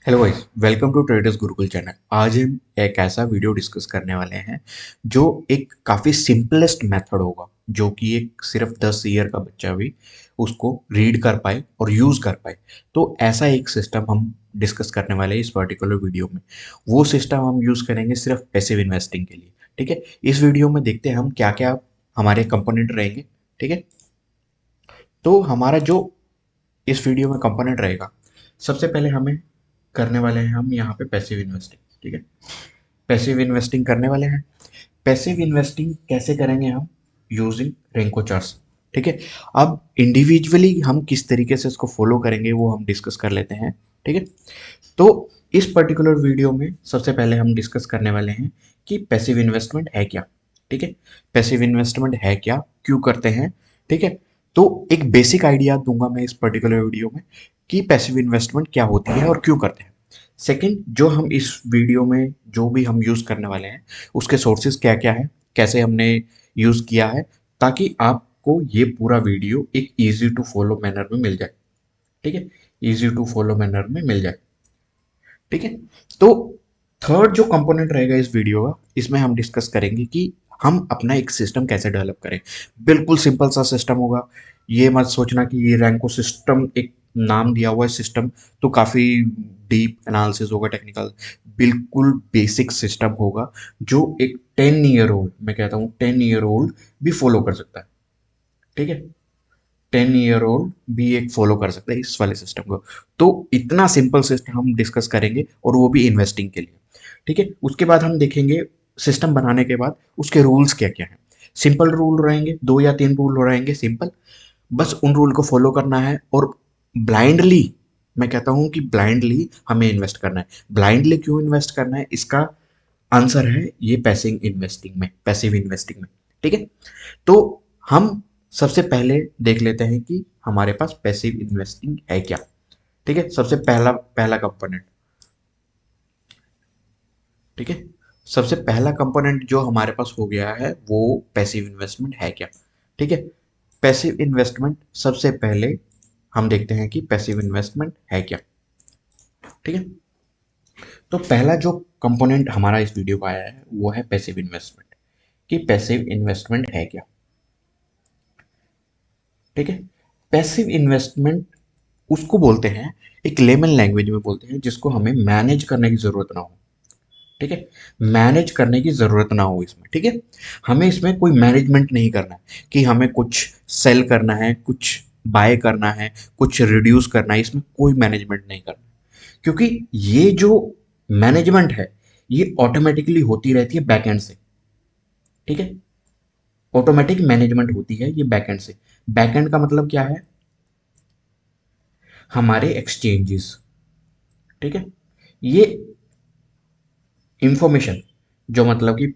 Hello guys, welcome to traders Gurukul channel. आज हम एक ऐसा वीडियो डिस्कस करने वाले हैं जो एक काफ़ी सिंपलेस्ट मेथड होगा, जो कि एक सिर्फ 10 ईयर का बच्चा भी उसको रीड कर पाए और यूज़ कर पाए। तो ऐसा एक सिस्टम हम डिस्कस करने वाले हैं इस पर्टिकुलर वीडियो में। वो सिस्टम हम यूज़ करेंगे सिर्फ पैसिव इन्वेस्टिंग के लिए। ठीक है, इस वीडियो में देखते हैं हम क्या क्या हमारे कंपोनेंट रहेंगे। ठीक है, तो हमारा जो इस वीडियो में कंपोनेंट रहेगा, सबसे पहले हमें करने वाले हैं हम यहाँ पे पैसिव इन्वेस्टिंग। ठीक है, पैसिव इन्वेस्टिंग करने वाले हैं। पैसिव इन्वेस्टिंग कैसे करेंगे हम? Using Renko charts. ठीक है, अब इंडिविजुअली हम किस तरीके से इसको फॉलो करेंगे वो हम डिस्कस कर लेते हैं। ठीक है, तो इस पर्टिकुलर वीडियो में सबसे पहले हम डिस्कस करने वाले हैं कि पैसिव इन्वेस्टमेंट है क्या। ठीक है, पैसिव इन्वेस्टमेंट है क्या, क्यों करते हैं। ठीक है, तो एक बेसिक आइडिया दूंगा मैं इस पर्टिकुलर वीडियो में कि पैसिव इन्वेस्टमेंट क्या होती है और क्यों करते हैं। सेकंड, जो हम इस वीडियो में जो भी हम यूज़ करने वाले हैं उसके सोर्सेज क्या क्या है, कैसे हमने यूज़ किया है, ताकि आपको ये पूरा वीडियो एक इजी टू फॉलो मैनर में मिल जाए। ठीक है, इजी टू फॉलो मैनर में मिल जाए। ठीक है, तो थर्ड जो कंपोनेंट रहेगा इस वीडियो का, इसमें हम डिस्कस करेंगे कि हम अपना एक सिस्टम कैसे डेवलप करें। बिल्कुल सिंपल सा सिस्टम होगा। ये मत सोचना कि ये रैंको सिस्टम एक नाम दिया हुआ है सिस्टम, तो काफ़ी डीप एनालिसिस होगा, टेक्निकल। बिल्कुल बेसिक सिस्टम होगा जो एक 10 ईयर ओल्ड, मैं कहता हूँ 10 ईयर ओल्ड भी फॉलो कर सकता है। ठीक है, 10 ईयर ओल्ड भी एक फॉलो कर सकता है इस वाले सिस्टम को। तो इतना सिंपल सिस्टम हम डिस्कस करेंगे, और वो भी इन्वेस्टिंग के लिए। ठीक है, उसके बाद हम देखेंगे सिस्टम बनाने के बाद उसके रूल्स क्या क्या हैं। सिंपल रूल रहेंगे, 2 या 3 रूल रहेंगे सिंपल। बस उन रूल को फॉलो करना है, और ब्लाइंडली, मैं कहता हूं कि ब्लाइंडली हमें इन्वेस्ट करना है। ब्लाइंडली क्यों इन्वेस्ट करना है, इसका आंसर है ये पैसिव इन्वेस्टिंग में। ठीक है, तो हम सबसे पहले देख लेते हैं कि हमारे पास पैसिव इन्वेस्टिंग है क्या। ठीक है, सबसे पहला पहला कंपोनेंट। ठीक है, सबसे पहला कंपोनेंट जो हमारे पास हो गया है वो पैसिव इन्वेस्टमेंट है क्या। ठीक है, पैसिव इन्वेस्टमेंट सबसे पहले हम देखते हैं कि पैसिव इन्वेस्टमेंट है क्या। ठीक है, तो पहला जो कंपोनेंट हमारा इस वीडियो का आया है वो है पैसिव इन्वेस्टमेंट, कि पैसिव इन्वेस्टमेंट है क्या। ठीक है, पैसिव इन्वेस्टमेंट उसको बोलते हैं, एक लेमन लैंग्वेज में बोलते हैं, जिसको हमें मैनेज करने की ज़रूरत ना हो। ठीक है, मैनेज करने की ज़रूरत ना हो इसमें। ठीक है, हमें इसमें कोई मैनेजमेंट नहीं करना है कि हमें कुछ सेल करना है, कुछ बाय करना है, कुछ रिड्यूस करना है। इसमें कोई मैनेजमेंट नहीं करना है, क्योंकि ये जो मैनेजमेंट है ये ऑटोमेटिकली होती रहती है बैकएंड से। ठीक है, ऑटोमेटिक मैनेजमेंट होती है ये बैकएंड से। बैकएंड का मतलब क्या है? हमारे एक्सचेंजेस। ठीक है, ये इंफॉर्मेशन, जो मतलब कि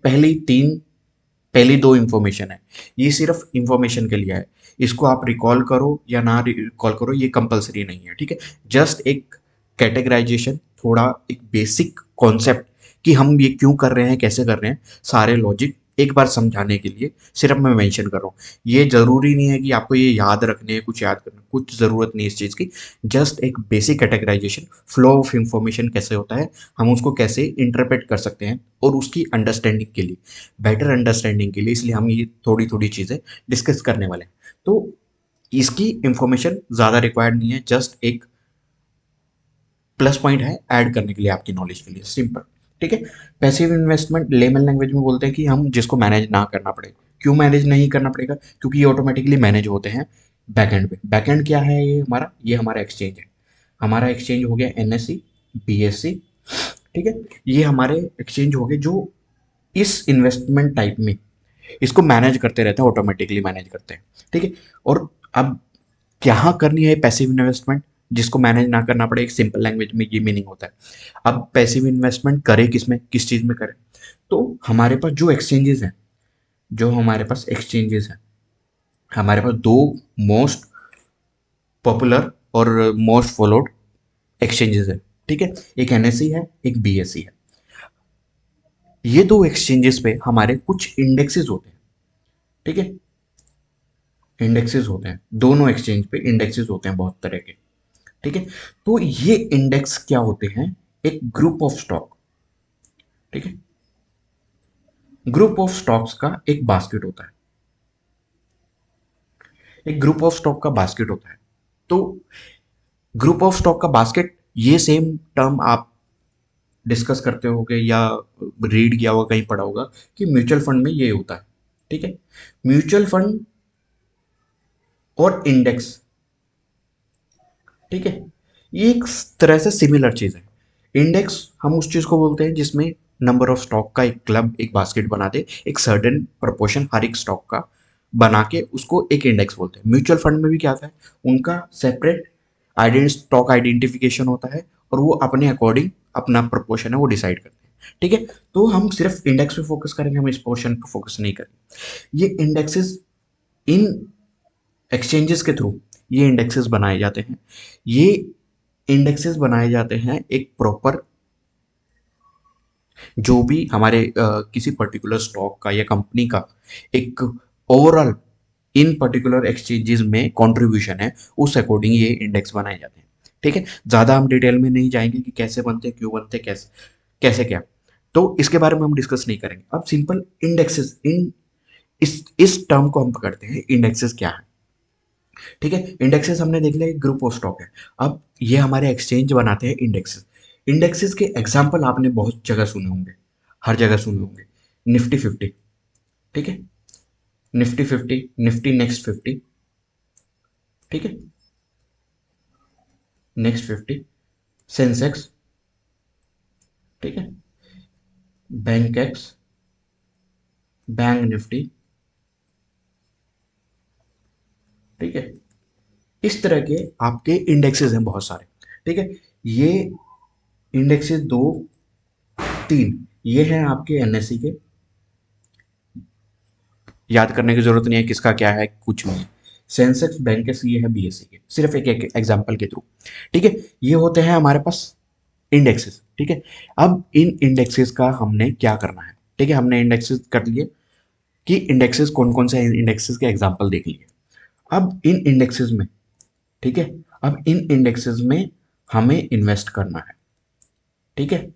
पहली दो इंफॉर्मेशन है, ये सिर्फ इंफॉर्मेशन के लिए है। इसको आप रिकॉल करो या ना रिकॉल करो, ये कंपलसरी नहीं है। ठीक है, जस्ट एक कैटेगराइजेशन, थोड़ा एक बेसिक कॉन्सेप्ट कि हम ये क्यों कर रहे हैं, कैसे कर रहे हैं, सारे लॉजिक एक बार समझाने के लिए सिर्फ मैं मेंशन कर रहा हूँ। ये जरूरी नहीं है कि आपको ये याद रखने है, कुछ याद करना, कुछ ज़रूरत नहीं इस चीज़ की। जस्ट एक basic categorisation, flow of information कैसे होता है, हम उसको कैसे इंटरप्रेट कर सकते हैं, और उसकी अंडरस्टैंडिंग के लिए, बेटर अंडरस्टैंडिंग के लिए, इसलिए हम ये थोड़ी थोड़ी चीज़ें डिस्कस करने वाले हैं। तो इसकी इंफॉर्मेशन ज़्यादा रिक्वायर्ड नहीं है, जस्ट एक प्लस पॉइंट है ऐड करने के लिए, आपकी नॉलेज के लिए, सिंपल। ठीक है, पैसिव इन्वेस्टमेंट लेमन लैंग्वेज में बोलते हैं कि हम जिसको मैनेज ना करना पड़े। क्यों मैनेज नहीं करना पड़ेगा? क्योंकि ये ऑटोमेटिकली मैनेज होते हैं बैकएंड पे। बैकएंड क्या है? ये हमारा एक्सचेंज है। हमारा एक्सचेंज हो गया एनएससी, बीएससी। ठीक है, ये हमारे एक्सचेंज हो गए जो इस इन्वेस्टमेंट टाइप में इसको मैनेज करते रहते हैं, ऑटोमेटिकली मैनेज करते हैं। ठीक है, और अब क्या करनी है पैसिव इन्वेस्टमेंट जिसको मैनेज ना करना पड़े, एक सिंपल लैंग्वेज में ये मीनिंग होता है। अब पैसिव इन्वेस्टमेंट करें किसमें, किस चीज़ में करें? तो हमारे पास जो एक्सचेंजेस हैं, हमारे पास दो मोस्ट पॉपुलर और मोस्ट फॉलोड एक्सचेंजेस है। ठीक है, एक एनएससी है, एक बीएससी है। ये दो एक्सचेंजेस पे हमारे कुछ इंडेक्सेस होते हैं। ठीक है, इंडेक्सेस होते हैं, दोनों एक्सचेंज पे इंडेक्सेस होते हैं बहुत तरह के। ठीक है। तो ये इंडेक्स क्या होते हैं, एक ग्रुप ऑफ स्टॉक, ठीक है, ग्रुप ऑफ स्टॉक्स का एक बास्केट होता है, एक ग्रुप ऑफ स्टॉक का बास्केट होता है। तो ग्रुप ऑफ स्टॉक का बास्केट, ये सेम टर्म आप डिस्कस करते होगे या रीड किया होगा, कहीं पढ़ा होगा कि म्यूचुअल फंड में ये होता है, ठीक है। म्यूचुअल फंड और इंडेक्स, ठीक है, ये एक तरह से सिमिलर चीज है। इंडेक्स हम उस चीज को बोलते हैं जिसमें नंबर ऑफ स्टॉक का एक क्लब, एक बास्केट बना दे, एक सर्टेन प्रोपोर्शन हर एक स्टॉक का बना के उसको एक इंडेक्स बोलते हैं। म्यूचुअल फंड में भी क्या आता है, उनका सेपरेट स्टॉक आइडेंटिफिकेशन होता है और वो अपने अकॉर्डिंग अपना प्रोपोर्शन है वो डिसाइड करते हैं, ठीक है। तो हम सिर्फ इंडेक्स पे फोकस करेंगे, हम इस पोर्शन पे फोकस नहीं करेंगे। ये इंडेक्सेस इन एक्सचेंजेस के थ्रू ये इंडेक्सेस बनाए जाते हैं। ये इंडेक्सेस बनाए जाते हैं एक प्रॉपर, जो भी हमारे किसी पर्टिकुलर स्टॉक का या कंपनी का एक ओवरऑल इन पर्टिकुलर एक्सचेंजेस में कंट्रीब्यूशन है, उस अकॉर्डिंग ये इंडेक्स बनाए जाते हैं, ठीक है। ज़्यादा हम डिटेल में नहीं जाएंगे कि कैसे बनते हैं, क्यों बनते हैं, कैसे कैसे क्या, तो इसके बारे में हम डिस्कस नहीं करेंगे। अब सिंपल इंडेक्सेस, इन इस टर्म को हम पकड़ते हैं, इंडेक्सेस क्या है, ठीक है। इंडेक्सेस हमने देख लिया, एक ग्रुप ऑफ स्टॉक है। अब ये हमारे एक्सचेंज बनाते हैं इंडेक्सेस। इंडेक्सेस के एग्जाम्पल आपने बहुत जगह सुने होंगे, हर जगह सुने होंगे। निफ्टी 50, ठीक है, निफ्टी 50, निफ्टी नेक्स्ट 50, ठीक है, नेक्स्ट 50, सेंसेक्स, ठीक है, बैंक एक्स, बैंक निफ्टी, ठीक है। इस तरह के आपके इंडेक्सेस हैं बहुत सारे, ठीक है। ये इंडेक्सेस दो, तीन, ये हैं आपके एनएससी के, याद करने की जरूरत नहीं है किसका क्या है, कुछ नहीं है। सेंसेक्स, बैंकेस, ये है बीएससी के, सिर्फ एक एक एग्जांपल के थ्रू, ठीक है। ये होते हैं हमारे पास इंडेक्सेस, ठीक है। अब इन इंडेक्सेस का हमने क्या करना है, ठीक है, हमने इंडेक्सेस कर लिए कि इंडेक्सेस कौन कौन से इंडेक्सेस के एग्जांपल देख लिए। अब इन इंडेक्सेस में, ठीक है, अब इन इंडेक्सेस में हमें इन्वेस्ट करना है, ठीक है।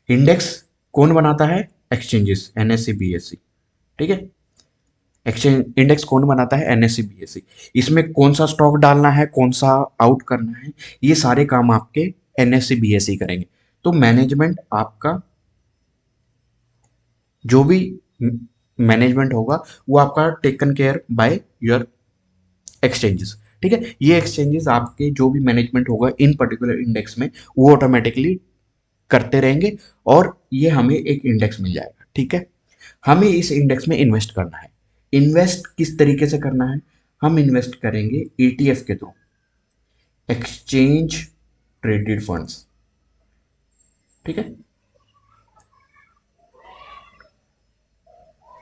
इंडेक्स कौन बनाता है, एक्सचेंजेस, एनएससी बीएससी, ठीक है। एक्सचेंज इंडेक्स कौन बनाता है, एनएससी बीएससी। इसमें कौन सा स्टॉक डालना है, कौन सा आउट करना है, ये सारे काम आपके एनएससी बीएससी करेंगे। तो मैनेजमेंट आपका, जो भी मैनेजमेंट होगा वो आपका taken care by your exchanges, ठीक है। ये एक्सचेंजेस आपके जो भी मैनेजमेंट होगा इन पर्टिकुलर इंडेक्स में, वो ऑटोमेटिकली करते रहेंगे और ये हमें एक इंडेक्स मिल जाएगा, ठीक है। हमें इस इंडेक्स में इन्वेस्ट करना है। इन्वेस्ट किस तरीके से करना है, हम इन्वेस्ट करेंगे ईटीएफ के थ्रू, एक्सचेंज ट्रेडेड फंड्स, ठीक है,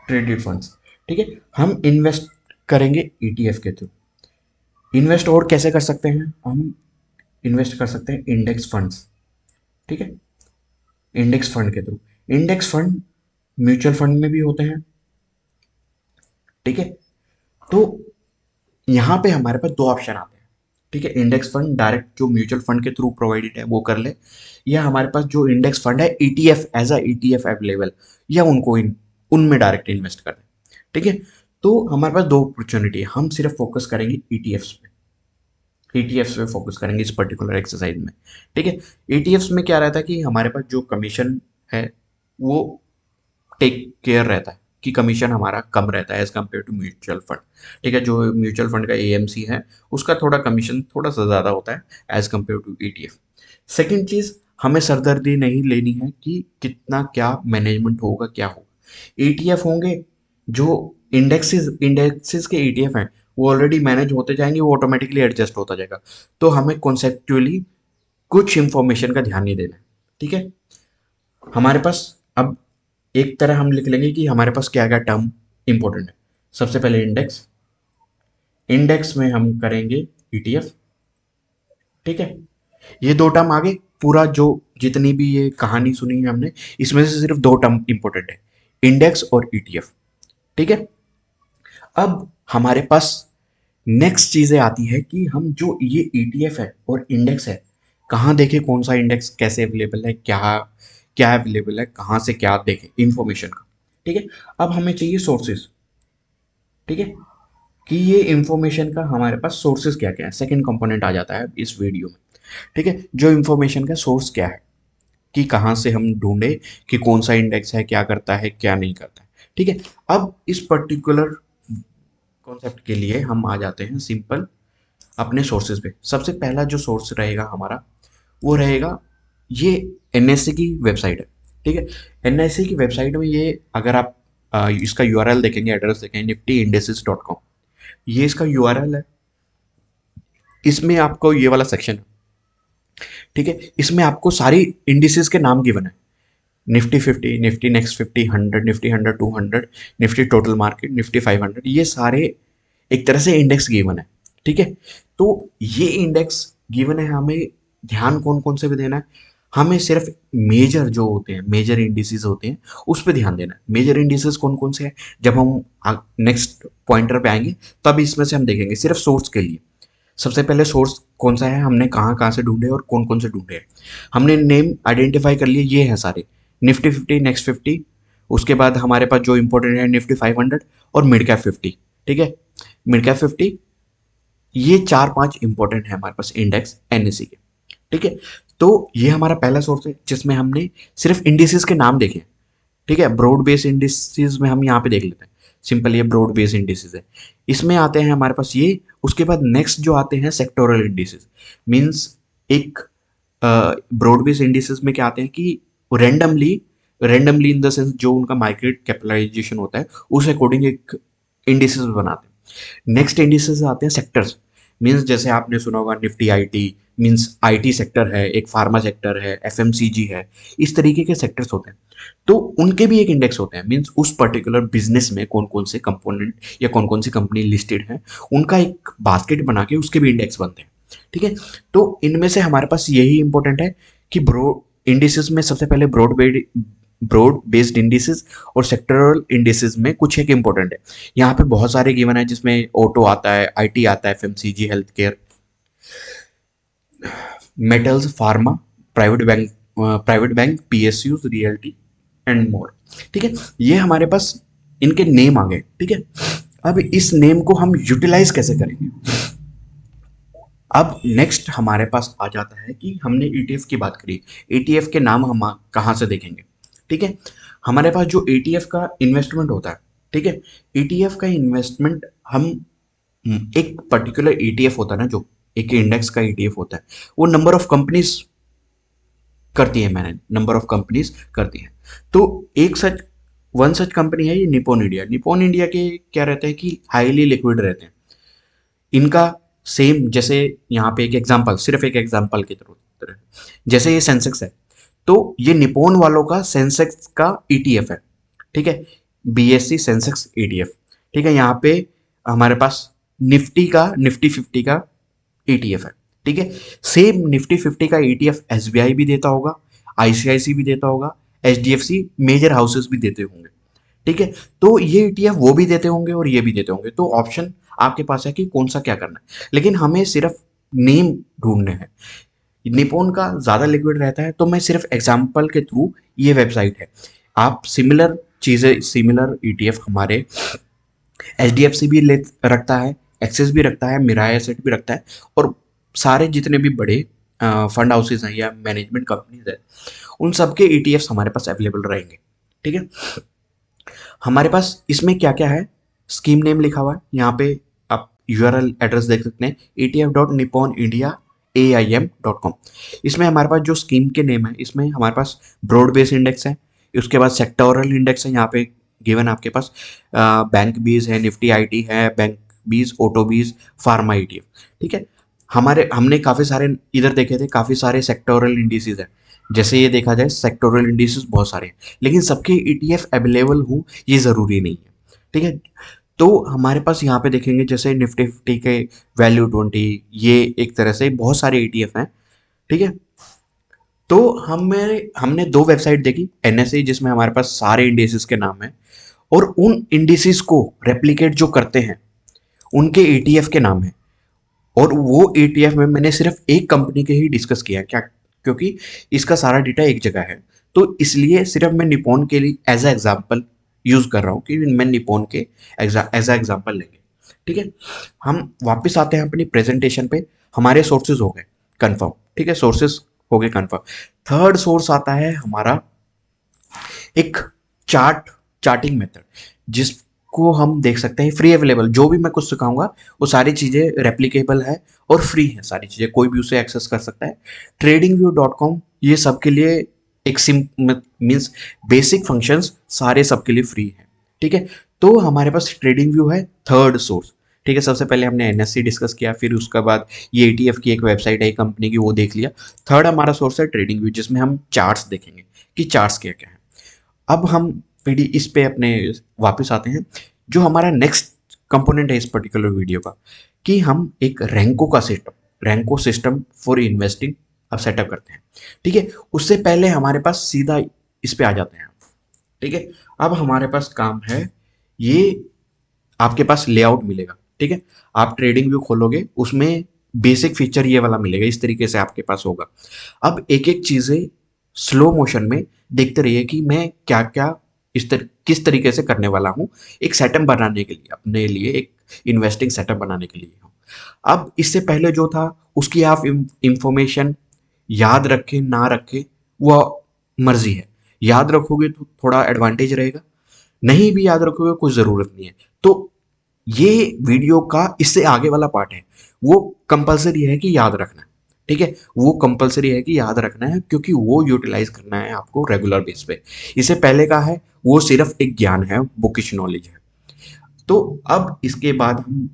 ट्रेडेड फंड्स, ठीक है। हम इन्वेस्ट करेंगे ईटीएफ के थ्रू। इन्वेस्ट और कैसे कर सकते हैं, हम इन्वेस्ट कर सकते हैं इंडेक्स फंड्स, ठीक है, इंडेक्स फंड के through. Index fund mutual fund में भी होते हैं, ठीक है। तो यहाँ पे हमारे पास दो ऑप्शन आते हैं, ठीक है। इंडेक्स फंड डायरेक्ट जो म्यूचुअल फंड के थ्रू प्रोवाइडेड है वो कर ले, या हमारे पास जो इंडेक्स फंड है ETF, as a ETF available, या उनको उनमें डायरेक्ट इन्वेस्ट कर दें, ठीक है। तो हमारे पास दो अपॉर्चुनिटी है, हम सिर्फ फोकस करेंगे ईटीएफ्स पे, ईटीएफ्स पे फोकस करेंगे इस पर्टिकुलर एक्सरसाइज में, ठीक है। ईटीएफ्स में क्या रहता है कि हमारे पास जो कमीशन है वो टेक केयर रहता है कि कमीशन हमारा कम रहता है as compare to mutual fund, ठीक है। जो म्यूचुअल फंड का एएमसी है उसका थोड़ा कमीशन थोड़ा सा ज़्यादा होता है as compare to ETF. Second चीज़, हमें सरदर्दी नहीं लेनी है कि कितना क्या मैनेजमेंट होगा, क्या होगा। ईटीएफ होंगे जो इंडेक्सेस के ईटीएफ हैं, वो ऑलरेडी मैनेज होते जाएंगे, वो ऑटोमेटिकली एडजस्ट होता जाएगा। तो हमें कॉन्सेप्चुअली कुछ इंफॉर्मेशन का ध्यान नहीं देना है, ठीक है। हमारे पास अब एक तरह हम लिख लेंगे कि हमारे पास क्या क्या टर्म इंपॉर्टेंट है। सबसे पहले इंडेक्स, इंडेक्स में हम करेंगे ईटीएफ, ठीक है। ये दो टर्म आगे, पूरा जो जितनी भी ये कहानी सुनी है हमने, इसमें से सिर्फ दो टर्म इंपॉर्टेंट है, इंडेक्स और ईटीएफ, ठीक है। अब हमारे पास नेक्स्ट चीज़ें आती है कि हम जो ये ETF है और इंडेक्स है, कहाँ देखें, कौन सा इंडेक्स कैसे अवेलेबल है, क्या क्या अवेलेबल है, कहाँ से क्या देखें इन्फॉर्मेशन का। ठीक है, अब हमें चाहिए सोर्सेज। ठीक है, कि ये इन्फॉर्मेशन का हमारे पास सोर्सेज क्या क्या है, सेकंड कंपोनेंट आ जाता है इस वीडियो में। ठीक है, जो इन्फॉर्मेशन का सोर्स क्या है, कि कहाँ से हम ढूंढे कि कौन सा इंडेक्स है, क्या करता है, क्या नहीं करता है। ठीक है, अब इस पर्टिकुलर कॉन्सेप्ट के लिए हम आ जाते हैं सिंपल अपने सोर्सेज पे। सबसे पहला जो सोर्स रहेगा हमारा, वो रहेगा ये एनएससी की वेबसाइट है। ठीक है, एनएससी की वेबसाइट में ये अगर आप इसका यूआरएल देखेंगे, एड्रेस देखेंगे, niftyindices.com, ये इसका यूआरएल है। इसमें आपको ये वाला सेक्शन है। ठीक है, इसमें आपको सारी इंडिसेस के नाम गिवन है, Nifty 50, Nifty next 50, 100, Nifty 100, 200, Nifty total market, Nifty 500, ये सारे एक तरह से इंडेक्स गिवन है। ठीक है, तो ये इंडेक्स गिवन है, हमें ध्यान कौन कौन से पे देना है, हमें सिर्फ मेजर जो होते हैं, मेजर इंडिसेस होते हैं, उस पर ध्यान देना है। मेजर इंडिसेस कौन कौन से हैं, जब हम नेक्स्ट पॉइंटर पे आएंगे तब इसमें से हम देखेंगे सिर्फ सोर्स के लिए। सबसे पहले सोर्स कौन सा है, हमने कहाँ कहाँ से ढूंढे और कौन कौन से ढूंढे हैं। हमने नेम आइडेंटिफाई कर लिए, ये हैं सारे, निफ्टी 50, नेक्स्ट 50। उसके बाद हमारे पास जो इंपॉर्टेंट है निफ्टी 500 और मिड कैप 50। ठीक है, मिड कैप 50, ये चार पांच इंपॉर्टेंट है हमारे पास इंडेक्स एनएससी के। ठीक है, तो ये हमारा पहला सोर्स है जिसमें हमने सिर्फ इंडिसेस के नाम देखे। ठीक है, ब्रॉड बेस इंडिसेस में हम यहाँ पे देख लेते हैं, सिंपल ये ब्रॉड बेस इंडिसेस है। इसमें आते हैं हमारे पास ये। उसके बाद नेक्स्ट जो आते हैं सेक्टोरल इंडिसेस, मींस एक ब्रॉड बेस इंडिसेस में क्या आते हैं कि randomly, randomly in the sense जो उनका मार्केट कैपिटलाइजेशन होता है उस अकॉर्डिंग एक इंडिसेस बनाते हैं। नेक्स्ट इंडिसेस आते हैं सेक्टर्स, मींस जैसे आपने सुना होगा Nifty IT, means IT sector है, एक फार्मा सेक्टर है, एफएमसीजी है, इस तरीके के सेक्टर्स होते हैं। तो उनके भी एक इंडेक्स होते हैं, मींस उस पर्टिकुलर बिजनेस में कौन कौन से कंपोनेंट या कौन कौन सी कंपनी लिस्टेड है, उनका एक बास्केट बना के उसके भी इंडेक्स बनते हैं। ठीक है, तो इनमें से हमारे पास यही इंपॉर्टेंट है कि ब्रॉड इंडिसेस में सबसे पहले ब्रॉड बेस्ड इंडिसेस और सेक्टरल इंडिसेस में कुछ एक इंपॉर्टेंट है। यहाँ पे बहुत सारे गिवन है जिसमें ऑटो आता है, आईटी आता है, FMCG, health care, metals, pharma, private bank, PSUs, realty and more. ठीक है, ये हमारे पास इनके नेम आ गए। ठीक है, अब इस नेम को हम यूटिलाइज कैसे करेंगे। अब नेक्स्ट हमारे पास आ जाता है कि हमने ईटीएफ की बात करी, ईटीएफ के नाम हम कहाँ से देखेंगे। ठीक है, हमारे पास जो ईटीएफ का इन्वेस्टमेंट होता है, ठीक है, ईटीएफ का इन्वेस्टमेंट हम एक पर्टिकुलर ईटीएफ होता है ना, जो एक इंडेक्स का ईटीएफ होता है, वो नंबर ऑफ कंपनीज करती है, मैंने नंबर ऑफ कंपनीज करती है। तो एक सच वन सच कंपनी है ये निपॉन इंडिया। निपॉन इंडिया के क्या रहते हैं कि हाईली लिक्विड रहते हैं। इनका सेम जैसे यहाँ पे एक एग्जांपल, सिर्फ एक एग्जांपल की तरह, जैसे ये सेंसेक्स है, तो ये निपॉन वालों का सेंसेक्स का ईटीएफ है। ठीक है, बीएससी सेंसेक्स ईटीएफ। ठीक है, यहाँ पे हमारे पास निफ्टी 50 का ईटीएफ है। ठीक है, सेम निफ्टी 50 का ईटीएफ एसबीआई भी देता होगा, आईसीआईसी भी देता होगा, एचडीएफसी मेजर हाउसेस भी देते होंगे। ठीक है, तो ये ईटीएफ वो भी देते होंगे और ये भी देते होंगे, तो ऑप्शन आपके पास है कि कौन सा क्या करना है, लेकिन हमें सिर्फ नेम ढूंढने हैं। निपॉन का ज़्यादा लिक्विड रहता है, तो मैं सिर्फ एग्जाम्पल के थ्रू, ये वेबसाइट है, आप सिमिलर चीज़ें, सिमिलर ईटीएफ हमारे एचडीएफसी भी ले रखता है, एक्सिस भी रखता है, मिराई एसेट भी रखता है, और सारे जितने भी बड़े फंड हाउसेज हैं या मैनेजमेंट कंपनीज हैं, उन सबके ईटीएफ्स हमारे पास अवेलेबल रहेंगे। ठीक है, हमारे पास इसमें क्या क्या है, स्कीम नेम लिखा हुआ है यहाँ पे, आप यूआरएल एड्रेस देख सकते हैं, etf.nipponindia.aim.com। इसमें हमारे पास जो स्कीम के नेम है, इसमें हमारे पास ब्रॉड बेस इंडेक्स है, उसके बाद सेक्टोरल इंडेक्स है यहाँ पे गिवन आपके पास, बैंक बीज है, निफ्टी आईटी है, बैंक बीज, ऑटो बीज, फार्मा ईटीएफ। ठीक है, हमने काफ़ी सारे इधर देखे थे, काफ़ी सारे सेक्टोरल इंडिसेस है, जैसे ये देखा जाए सेक्टोरल इंडिसेस बहुत सारे हैं, लेकिन सबके ईटीएफ अवेलेबल हो ये ज़रूरी नहीं है। ठीक है, तो हमारे पास यहाँ पे देखेंगे जैसे निफ्टी 50 के वैल्यू 20, ये एक तरह से बहुत सारे ईटीएफ हैं। ठीक है, तो हमने दो वेबसाइट देखी, एनएसए जिसमें हमारे पास सारे इंडिसेस के नाम हैं, और उन इंडिसेस को रेप्लिकेट जो करते हैं उनके ETF के नाम है, और वो ETF में मैंने सिर्फ एक कंपनी के ही डिस्कस किया क्या, क्योंकि इसका सारा डेटा एक जगह है। तो इसलिए सिर्फ मैं निपॉन के लिए एज अ एग्जाम्पल यूज कर रहा हूँ कि मैं निपॉन के एज अ एग्जाम्पल लेंगे। ठीक है, हम वापस आते हैं अपनी प्रेजेंटेशन पे। हमारे सोर्सेज हो गए कंफर्म, ठीक है, सोर्सेज हो गए कंफर्म। थर्ड सोर्स आता है हमारा एक चार्टिंग मेथड, जिसको हम देख सकते हैं फ्री अवेलेबल। जो भी मैं कुछ सिखाऊंगा वो सारी चीज़ें रेप्लिकेबल है और फ्री है, सारी चीज़ें कोई भी उसे एक्सेस कर सकता है। tradingview.com ये सबके लिए एक सिम मीन्स बेसिक फंक्शंस सारे सबके लिए फ्री है। ठीक है, तो हमारे पास ट्रेडिंग व्यू है थर्ड सोर्स। ठीक है, सबसे पहले हमने NSE डिस्कस किया, फिर उसके बाद ये ETF की एक वेबसाइट है कंपनी की, वो देख लिया। थर्ड हमारा सोर्स है ट्रेडिंग व्यू, जिसमें हम चार्ट्स देखेंगे कि चार्ट्स क्या क्या है। अब हम पीडी इस पे अपने वापस आते हैं। जो हमारा नेक्स्ट कंपोनेंट है इस पर्टिकुलर वीडियो का, कि हम एक रैंको सिस्टम फॉर इन्वेस्टिंग अब सेटअप करते हैं। ठीक है, उससे पहले हमारे पास सीधा इस पे आ जाते हैं। ठीक है, अब हमारे पास काम है, ये आपके पास लेआउट मिलेगा। ठीक है, आप ट्रेडिंग व्यू खोलोगे, उसमें बेसिक फीचर ये वाला मिलेगा, इस तरीके से आपके पास होगा। अब एक एक चीजें स्लो मोशन में देखते रहिए कि मैं क्या क्या किस तरीके से करने वाला हूँ, एक सेटअप बनाने के लिए, अपने लिए एक इन्वेस्टिंग सेटअप बनाने के लिए हूँ। अब इससे पहले जो था उसकी आप इंफॉर्मेशन याद रखें ना रखें वो मर्जी है। याद रखोगे तो थोड़ा एडवांटेज रहेगा, नहीं भी याद रखोगे कोई ज़रूरत नहीं है। तो ये वीडियो का इससे आगे वाला पार्ट है, वो कंपलसरी है कि याद रखना है। ठीक है, वो कंपलसरी है कि याद रखना है, क्योंकि वो यूटिलाइज करना है आपको रेगुलर बेस पे। इससे पहले का है वो सिर्फ एक ज्ञान है, बुकिश नॉलेज है। तो अब इसके बाद हम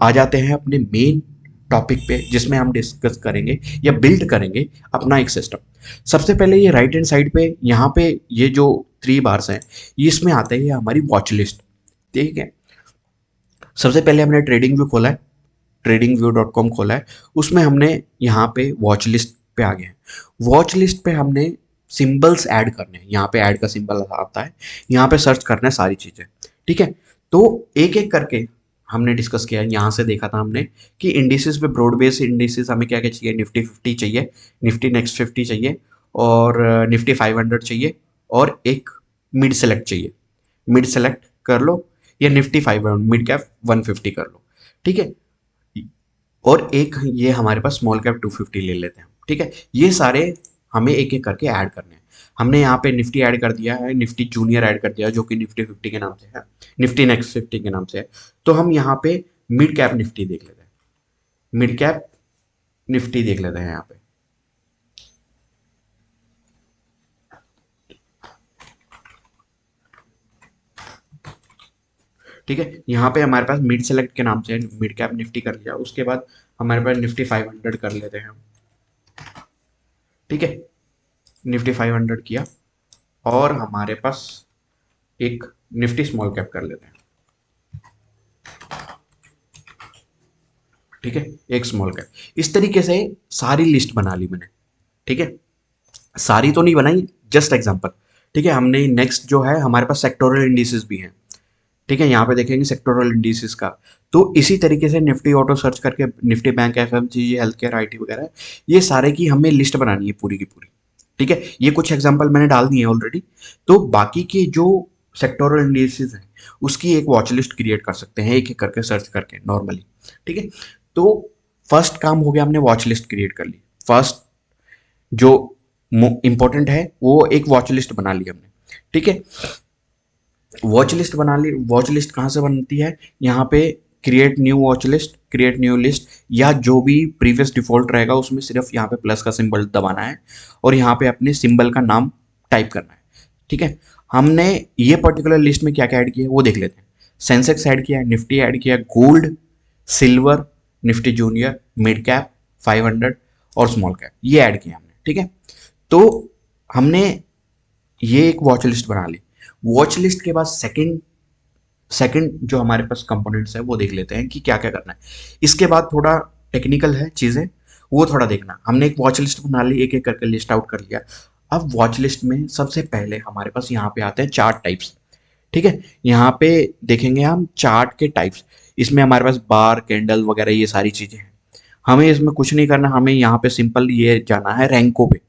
आ जाते हैं अपने मेन टॉपिक पे, जिसमें हम डिस्कस करेंगे या बिल्ड करेंगे अपना एक सिस्टम। सबसे पहले ये राइट हैंड साइड पे यहाँ पे ये जो 3 बार्स हैं, ये इसमें आते हैं हमारी वॉच लिस्ट। ठीक है, सबसे पहले हमने ट्रेडिंग व्यू खोला है, tradingview.com खोला है, उसमें हमने यहाँ पे वॉच लिस्ट पे आ गए हैं। वॉच लिस्ट पे हमने सिंबल्स ऐड करने हैं, यहाँ पे ऐड का सिंबल आता है, यहाँ पे सर्च करना है सारी चीज़ें। ठीक है, तो एक एक करके हमने डिस्कस किया है। यहाँ से देखा था हमने कि इंडिसेस पे, ब्रॉड बेस इंडिसेस हमें क्या क्या चाहिए, निफ्टी 50 चाहिए, निफ्टी नेक्स्ट 50 चाहिए, और निफ्टी 500 चाहिए, और एक मिड सेलेक्ट चाहिए। मिड सेलेक्ट कर लो, या निफ्टी 500 मिड कैप 150 कर लो। ठीक है, और एक ये हमारे पास स्मॉल कैप 250 ले लेते हैं। ठीक है, ये सारे हमें एक एक करके ऐड करने हैं। हमने यहाँ पे निफ्टी ऐड कर दिया है, निफ्टी जूनियर ऐड कर दिया है, जो कि निफ्टी 50 के नाम से है, निफ्टी नेक्स्ट 50 के नाम से है। तो हम यहाँ पे मिड कैप निफ्टी देख लेते हैं, मिड कैप निफ्टी देख लेते हैं यहाँ पे। ठीक है, यहाँ पे हमारे पास मिड सेलेक्ट के नाम से मिड कैप निफ्टी कर लिया, उसके बाद हमारे पास निफ्टी 500 कर लेते हैं हम। ठीक है, निफ्टी 500 किया, और हमारे पास एक निफ्टी स्मॉल कैप कर लेते हैं। ठीक है, एक स्मॉल कैप। इस तरीके से सारी लिस्ट बना ली मैंने। ठीक है, सारी तो नहीं बनाई, जस्ट एग्जांपल। ठीक है, हमने नेक्स्ट जो है हमारे पास सेक्टोरल इंडिसेस भी हैं। ठीक है, यहाँ पे देखेंगे सेक्टोरल इंडिसेस का। तो इसी तरीके से निफ्टी ऑटो सर्च करके Nifty bank, FMCG, health care, IT वगैरह, ये सारे की हमें लिस्ट बनानी है पूरी की पूरी। ठीक है, ये कुछ एग्जांपल मैंने डाल दिए ऑलरेडी। तो बाकी के जो सेक्टोरल इंडिसेस हैं उसकी एक वॉच लिस्ट क्रिएट कर सकते हैं, एक एक करके सर्च करके नॉर्मली। ठीक है, तो फर्स्ट काम हो गया, हमने वॉच लिस्ट क्रिएट कर ली। फर्स्ट जो इंपॉर्टेंट है वो एक वॉच लिस्ट बना ली हमने। ठीक है, वॉच लिस्ट बना ली। वॉच लिस्ट कहाँ से बनती है, यहाँ पे create new watch list, create new list, या जो भी प्रीवियस डिफॉल्ट रहेगा उसमें सिर्फ यहाँ पे प्लस का सिंबल दबाना है, और यहाँ पे अपने सिंबल का नाम टाइप करना है। ठीक है, हमने ये पर्टिकुलर लिस्ट में क्या क्या ऐड किया है वो देख लेते हैं। सेंसेक्स ऐड किया है, निफ्टी ऐड किया, gold, silver, Nifty junior, mid cap, 500 और स्मॉल कैप, ये ऐड किया हमने। ठीक है, तो हमने ये एक वॉच लिस्ट बना ली। वॉच लिस्ट के बाद सेकंड सेकंड जो हमारे पास कंपोनेंट्स है वो देख लेते हैं कि क्या क्या करना है। इसके बाद थोड़ा टेक्निकल है चीज़ें, वो थोड़ा देखना। हमने एक वॉच लिस्ट बना ली, एक एक करके लिस्ट आउट कर लिया। अब वॉच लिस्ट में सबसे पहले हमारे पास यहाँ पे आते हैं चार्ट टाइप्स। ठीक है, यहाँ पे देखेंगे हम चार्ट के टाइप्स। इसमें हमारे पास बार, कैंडल वगैरह ये सारी चीजें हैं। हमें इसमें कुछ नहीं करना, हमें यहाँ पे सिंपल ये जाना है रैंकों पे।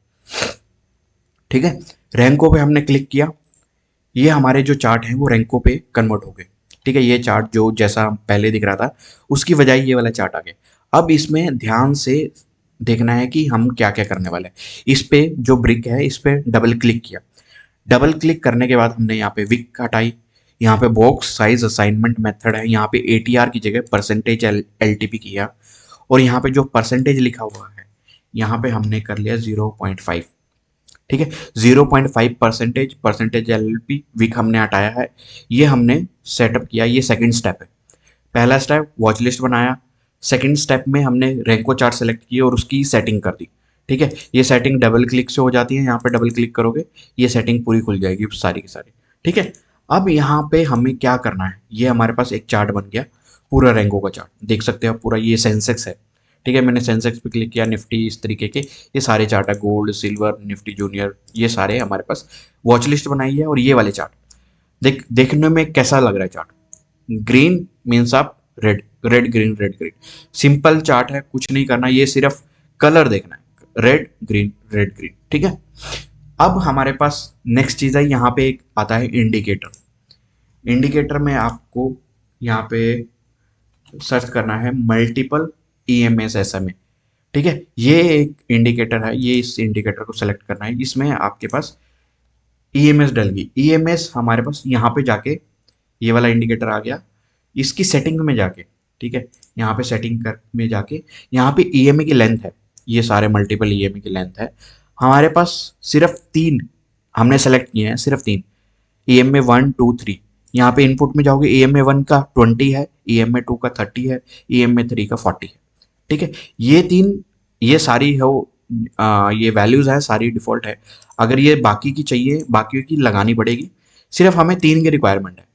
ठीक है, रैंकों पे हमने क्लिक किया, ये हमारे जो चार्ट हैं वो रैंकों पे कन्वर्ट हो गए। ठीक है, ये चार्ट जो जैसा पहले दिख रहा था उसकी बजाय ये वाला चार्ट आ गया। अब इसमें ध्यान से देखना है कि हम क्या क्या करने वाले हैं। इस पे जो ब्रिक है इस पे डबल क्लिक किया, डबल क्लिक करने के बाद हमने यहाँ पे विक हटाई, यहाँ पे बॉक्स साइज असाइनमेंट मेथड है, यहाँ पे एटीआर की जगह परसेंटेज एलटीपी किया, और यहाँ पे जो परसेंटेज लिखा हुआ है यहाँ पे हमने कर लिया 0.5। ठीक है, 0.5 परसेंटेज, परसेंटेज एलपी विक हमने हटाया है, ये हमने सेटअप किया। ये सेकंड स्टेप है। पहला स्टेप वॉच लिस्ट बनाया, सेकंड स्टेप में हमने रैंको चार्ट सेलेक्ट किए और उसकी सेटिंग कर दी। ठीक है, ये सेटिंग डबल क्लिक से हो जाती है, यहाँ पे डबल क्लिक करोगे ये सेटिंग पूरी खुल जाएगी सारी की सारी। ठीक है, अब यहाँ पे हमें क्या करना है, ये हमारे पास एक चार्ट बन गया, पूरा रैंको का चार्ट देख सकते हो पूरा, ये सेंसेक्स है। ठीक है, मैंने सेंसेक्स पे क्लिक किया, निफ्टी इस तरीके के ये सारे चार्ट है, गोल्ड, सिल्वर, निफ्टी जूनियर, ये सारे हमारे पास वॉच लिस्ट बनाई है। और ये वाले चार्ट देखने में कैसा लग रहा है चार्ट, ग्रीन मीन्स आप red, red green red green, simple chart है, कुछ नहीं करना, ये सिर्फ कलर देखना है, रेड ग्रीन रेड ग्रीन। ठीक है, अब हमारे पास नेक्स्ट चीज है, यहाँ पे एक आता है इंडिकेटर। इंडिकेटर में आपको यहाँ पे सर्च करना है मल्टीपल ईएमएस एसएमए। ठीक है, ये एक इंडिकेटर है, ये इस इंडिकेटर को सेलेक्ट करना है, इसमें आपके पास ईएमएस डल गई। ईएमएस हमारे पास यहाँ पे जाके ये वाला इंडिकेटर आ गया, इसकी सेटिंग में जाके, ठीक है, यहाँ पे सेटिंग कर में जाके यहाँ पे ईएमए की लेंथ है, ये सारे मल्टीपल ईएमए की लेंथ है हमारे पास, सिर्फ 3 हमने सेलेक्ट किए हैं, सिर्फ 3, ईएमए 1 2 3। यहाँ पे इनपुट में जाओगे, ईएमए 1 का 20 है, ईएमए 2 का 30 है, ईएमए 3 का 40 है। ठीक है, ये 3, ये सारी हो ये वैल्यूज है, सारी डिफॉल्ट है। अगर ये बाकी की चाहिए, बाकी की लगानी पड़ेगी, सिर्फ हमें 3 की रिक्वायरमेंट है,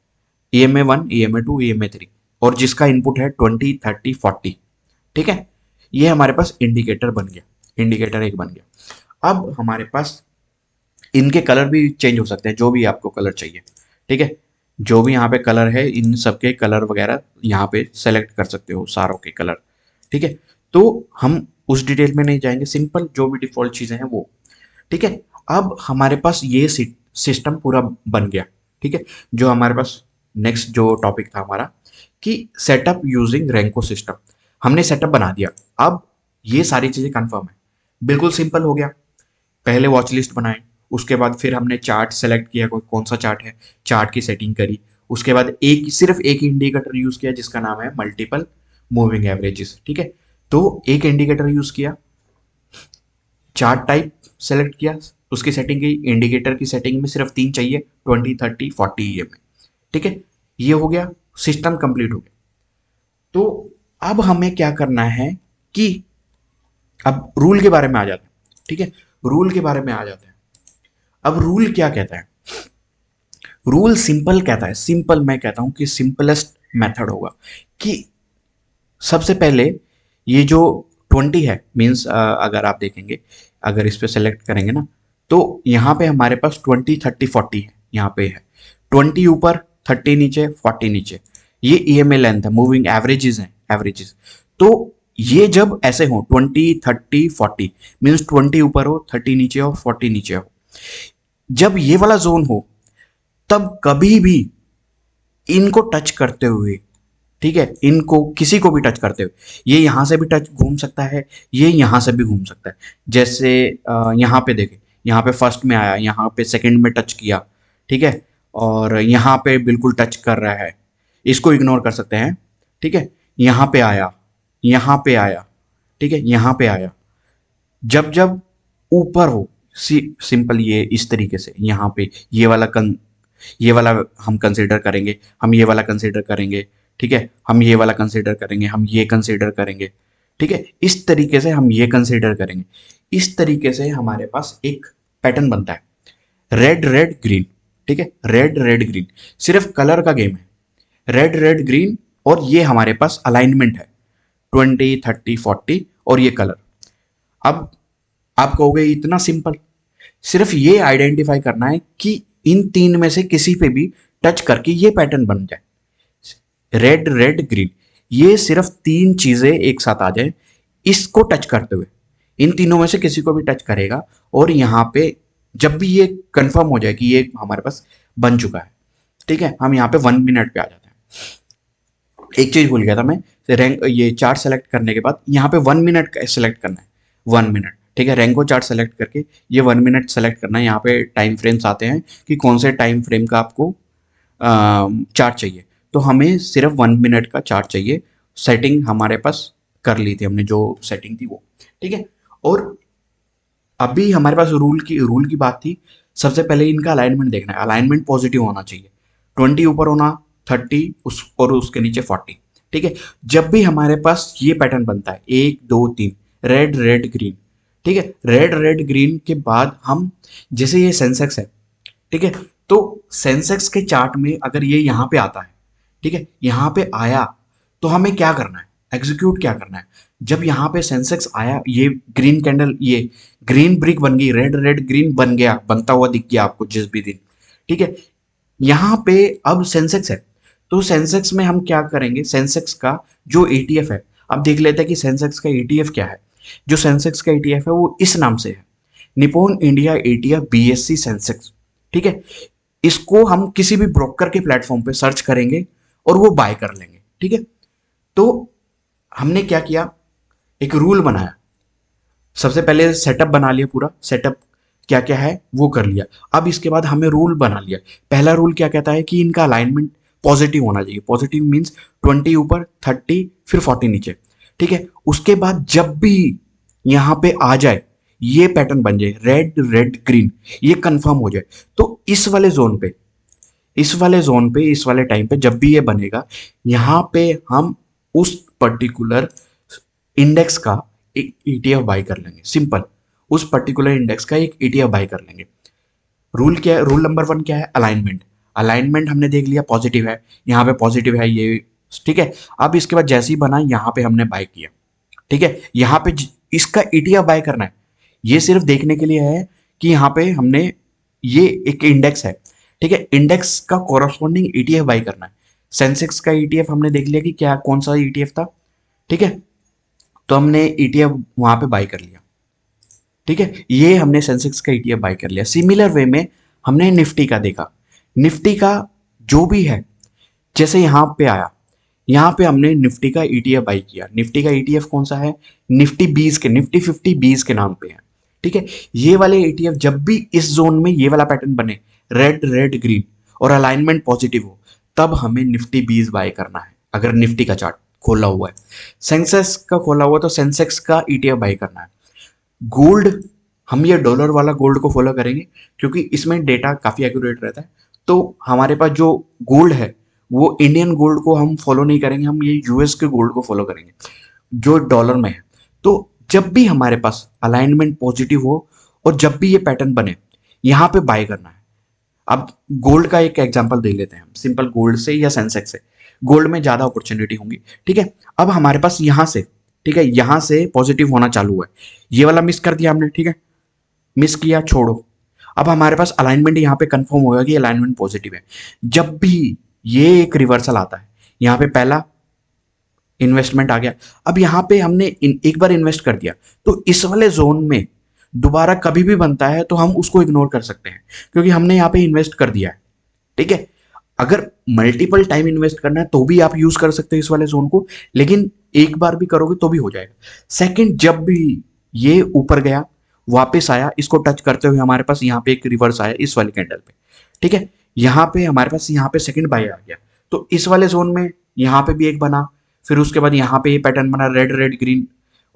EMA1, EMA2, EMA3, और जिसका इनपुट है 20 30 40। ठीक है, ये हमारे पास इंडिकेटर बन गया, इंडिकेटर एक बन गया। अब हमारे पास इनके कलर भी चेंज हो सकते हैं, जो भी आपको कलर चाहिए। ठीक है, जो भी यहाँ पे कलर है इन सबके कलर वगैरह यहाँ पे सेलेक्ट कर सकते हो, सारों के कलर। ठीक है, तो हम उस डिटेल में नहीं जाएंगे, सिंपल जो भी डिफॉल्ट चीजें हैं वो। ठीक है, अब हमारे पास ये सिस्टम पूरा बन गया। ठीक है, जो हमारे पास नेक्स्ट जो टॉपिक था हमारा कि सेटअप यूजिंग रैंको सिस्टम, हमने सेटअप बना दिया। अब ये सारी चीजें कंफर्म है, बिल्कुल सिंपल हो गया। पहले वॉच लिस्ट बनाए, उसके बाद फिर हमने चार्ट सेलेक्ट किया, कोई कौन सा चार्ट है, चार्ट की सेटिंग करी, उसके बाद सिर्फ एक इंडिकेटर यूज किया जिसका नाम है मल्टीपल मूविंग एवरेजेस। ठीक है, तो एक इंडिकेटर यूज किया, चार्ट टाइप सेलेक्ट किया, उसकी सेटिंग की, इंडिकेटर की सेटिंग में सिर्फ 3 चाहिए, 20 30 40 ईएमए। ठीक है, ये हो गया, सिस्टम कंप्लीट हो गया। तो अब हमें क्या करना है कि अब रूल के बारे में आ जाते हैं। ठीक है, रूल के बारे में आ जाते हैं। अब रूल क्या कहता है, रूल सिंपल कहता है, सिंपल मैं कहता हूं कि सिंपलेस्ट मेथड होगा कि सबसे पहले ये जो 20 है, मीन्स अगर आप देखेंगे, अगर इस पे सेलेक्ट करेंगे ना, तो यहाँ पे हमारे पास 20 30 40 है, यहाँ पे है 20 ऊपर 30 नीचे 40 नीचे, ये ईएमए लेंथ है, मूविंग एवरेजेस हैं, एवरेजेस। तो ये जब ऐसे हो 20 30 40 मीन्स 20 ऊपर हो 30 नीचे हो 40 नीचे हो, जब ये वाला जोन हो तब कभी भी इनको टच करते हुए, ठीक है, इनको किसी को भी टच करते हुए, ये यहाँ से भी टच घूम सकता है, ये यहाँ से भी घूम सकता है। जैसे यहाँ पे देखें, यहाँ पे फर्स्ट में आया, यहाँ पे सेकंड में टच किया, ठीक है, और यहाँ पे बिल्कुल टच कर रहा है, इसको इग्नोर कर सकते हैं। ठीक है, यहाँ पे आया, यहाँ पे आया, ठीक है, यहाँ पे आया, जब जब ऊपर हो, सिंपल ये इस तरीके से यहाँ पे ये वाला हम कंसिडर करेंगे, हम ये वाला कंसिडर करेंगे, ठीक है, हम ये वाला कंसिडर करेंगे, हम ये कंसिडर करेंगे। ठीक है, इस तरीके से हम ये कंसिडर करेंगे, इस तरीके से हमारे पास एक पैटर्न बनता है, रेड रेड ग्रीन। ठीक है, रेड रेड ग्रीन, सिर्फ कलर का गेम है, रेड रेड ग्रीन, और ये हमारे पास अलाइनमेंट है 20 30 40 और ये कलर। अब आप कहोगे इतना सिंपल, सिर्फ ये आइडेंटिफाई करना है कि इन 3 में से किसी पे भी टच करके ये पैटर्न बन जाए, रेड रेड ग्रीन, ये सिर्फ 3 चीजें एक साथ आ जाए इसको टच करते हुए, इन तीनों में से किसी को भी टच करेगा और यहाँ पे जब भी ये कंफर्म हो जाए कि ये हमारे पास बन चुका है, ठीक है, हम यहाँ पे 1 मिनट पे आ जाते हैं। एक चीज भूल गया था मैं, रैंक ये चार्ट सेलेक्ट करने के बाद यहाँ पे 1 मिनट सेलेक्ट करना है, 1 मिनट, ठीक है, रैंको चार्ट सेलेक्ट करके ये 1 मिनट सेलेक्ट करना है। यहाँ पे टाइम फ्रेम्स आते हैं कि कौन से टाइम फ्रेम का आपको चार्ट चाहिए, तो हमें सिर्फ 1 मिनट का चार्ट चाहिए। सेटिंग हमारे पास कर ली थी हमने, जो सेटिंग थी वो, ठीक है। और अभी हमारे पास रूल की बात थी। सबसे पहले इनका अलाइनमेंट देखना है, अलाइनमेंट पॉजिटिव होना चाहिए, 20 ऊपर होना, 30 और उसके नीचे 40, ठीक है। जब भी हमारे पास ये पैटर्न बनता है 1 2 3 रेड रेड ग्रीन, ठीक है, रेड रेड ग्रीन के बाद हम, जैसे ये सेंसेक्स है, ठीक है, तो सेंसेक्स के चार्ट में अगर ये यहाँ पे आता है, ठीक है, यहाँ पे आया तो हमें क्या करना है, एग्जीक्यूट क्या करना है। जब यहाँ पे सेंसेक्स आया, ये ग्रीन कैंडल, ये ग्रीन ब्रिक बन गई, रेड रेड ग्रीन बन गया, बनता हुआ दिख गया आपको जिस भी दिन, ठीक है। यहाँ पे अब सेंसेक्स है, तो सेंसेक्स में हम क्या करेंगे, सेंसेक्स का जो एटीएफ है, अब देख लेते हैं कि सेंसेक्स का एटीएफ क्या है। जो सेंसेक्स का एटीएफ है वो इस नाम से है, Nippon India ETF BSc Sensex, ठीक है। इसको हम किसी भी ब्रोकर के प्लेटफॉर्म पे सर्च करेंगे और वो बाय कर लेंगे, ठीक है। तो हमने क्या किया, एक रूल बनाया, सबसे पहले सेटअप बना लिया, पूरा सेटअप क्या क्या है वो कर लिया। अब इसके बाद हमें रूल बना लिया। पहला रूल क्या कहता है कि इनका अलाइनमेंट पॉजिटिव होना चाहिए, पॉजिटिव मीन्स 20 ऊपर, 30 फिर 40 नीचे, ठीक है। उसके बाद जब भी यहाँ पे आ जाए, ये पैटर्न बन जाए रेड रेड ग्रीन, ये कंफर्म हो जाए, तो इस वाले जोन पे, इस वाले टाइम पे जब भी ये बनेगा, यहाँ पे हम उस पर्टिकुलर इंडेक्स का एक ईटीएफ बाय कर लेंगे, सिंपल, उस पर्टिकुलर इंडेक्स का एक ईटीएफ बाय कर लेंगे। रूल क्या है, रूल नंबर 1 क्या है, अलाइनमेंट। अलाइनमेंट हमने देख लिया पॉजिटिव है, यहाँ पे पॉजिटिव है ये, ठीक है। अब इसके बाद जैसे ही बना, यहाँ पे हमने बाय किया, ठीक है, यहाँ पे इसका ईटीएफ बाय करना है। ये सिर्फ देखने के लिए है कि यहाँ पे हमने, ये एक इंडेक्स है, ठीक है, इंडेक्स का कॉरस्पॉन्डिंग ईटीएफ बाय करना है। सेंसेक्स का ईटीएफ हमने देख लिया कि क्या कौन सा ईटीएफ था, ठीक है, तो हमने ईटीएफ वहां पे बाय कर लिया, ठीक है, ये हमने सेंसेक्स का ईटीएफ बाय कर लिया। सिमिलर वे में हमने निफ्टी का देखा, निफ्टी का जो भी है, जैसे यहाँ पे आया, यहाँ पे हमने निफ्टी का ईटीएफ बाई किया। निफ्टी का ईटीएफ कौन सा है, निफ्टी 20 के, निफ्टी 50 20 के नाम पे है, ठीक है। ये वाले ईटीएफ जब भी इस जोन में ये वाला पैटर्न बने, रेड रेड ग्रीन और अलाइनमेंट पॉजिटिव हो, तब हमें निफ्टी 20 बाय करना है। अगर निफ्टी का चार्ट खोला हुआ है, सेंसेक्स का खोला हुआ, तो सेंसेक्स का ईटीएफ बाय करना है। गोल्ड, हम ये डॉलर वाला गोल्ड को फॉलो करेंगे क्योंकि इसमें डेटा काफी एक्यूरेट रहता है। तो हमारे पास जो गोल्ड है, वो इंडियन गोल्ड को हम फॉलो नहीं करेंगे, हम ये यूएस के गोल्ड को फॉलो करेंगे जो डॉलर में है। तो जब भी हमारे पास अलाइनमेंट पॉजिटिव हो और जब भी ये पैटर्न बने, यहाँ पे बाय करना है। अब गोल्ड का एक एग्जांपल दे लेते हैं हम, सिंपल गोल्ड से या सेंसेक्स से। गोल्ड में ज्यादा अपॉर्चुनिटी होंगी, ठीक है। अब हमारे पास यहाँ से, ठीक है, यहाँ से पॉजिटिव होना चालू हुआ है, ये वाला मिस कर दिया हमने, ठीक है, मिस किया, छोड़ो। अब हमारे पास अलाइनमेंट यहाँ पे कंफर्म होगा कि अलाइनमेंट पॉजिटिव है। जब भी ये एक रिवर्सल आता है, यहाँ पे पहला इन्वेस्टमेंट आ गया, अब यहाँ पे हमने एक बार इन्वेस्ट कर दिया, तो इस वाले जोन में दोबारा कभी भी बनता है तो हम उसको इग्नोर कर सकते हैं क्योंकि हमने यहाँ पे इन्वेस्ट कर दिया है, ठीक है। अगर मल्टीपल टाइम इन्वेस्ट करना है तो भी आप यूज कर सकते हो इस वाले जोन को, लेकिन एक बार भी करोगे तो भी हो जाएगा। सेकंड, जब भी ये ऊपर गया, वापस आया, इसको टच करते हुए हमारे पास यहाँ पे एक रिवर्स आया इस वाले कैंडल पे, ठीक है, यहाँ पे हमारे पास यहाँ पे सेकंड बाय आ गया, तो इस वाले जोन में यहाँ पे भी एक बना, फिर उसके बाद यहाँ पे ये पैटर्न बना रेड रेड ग्रीन,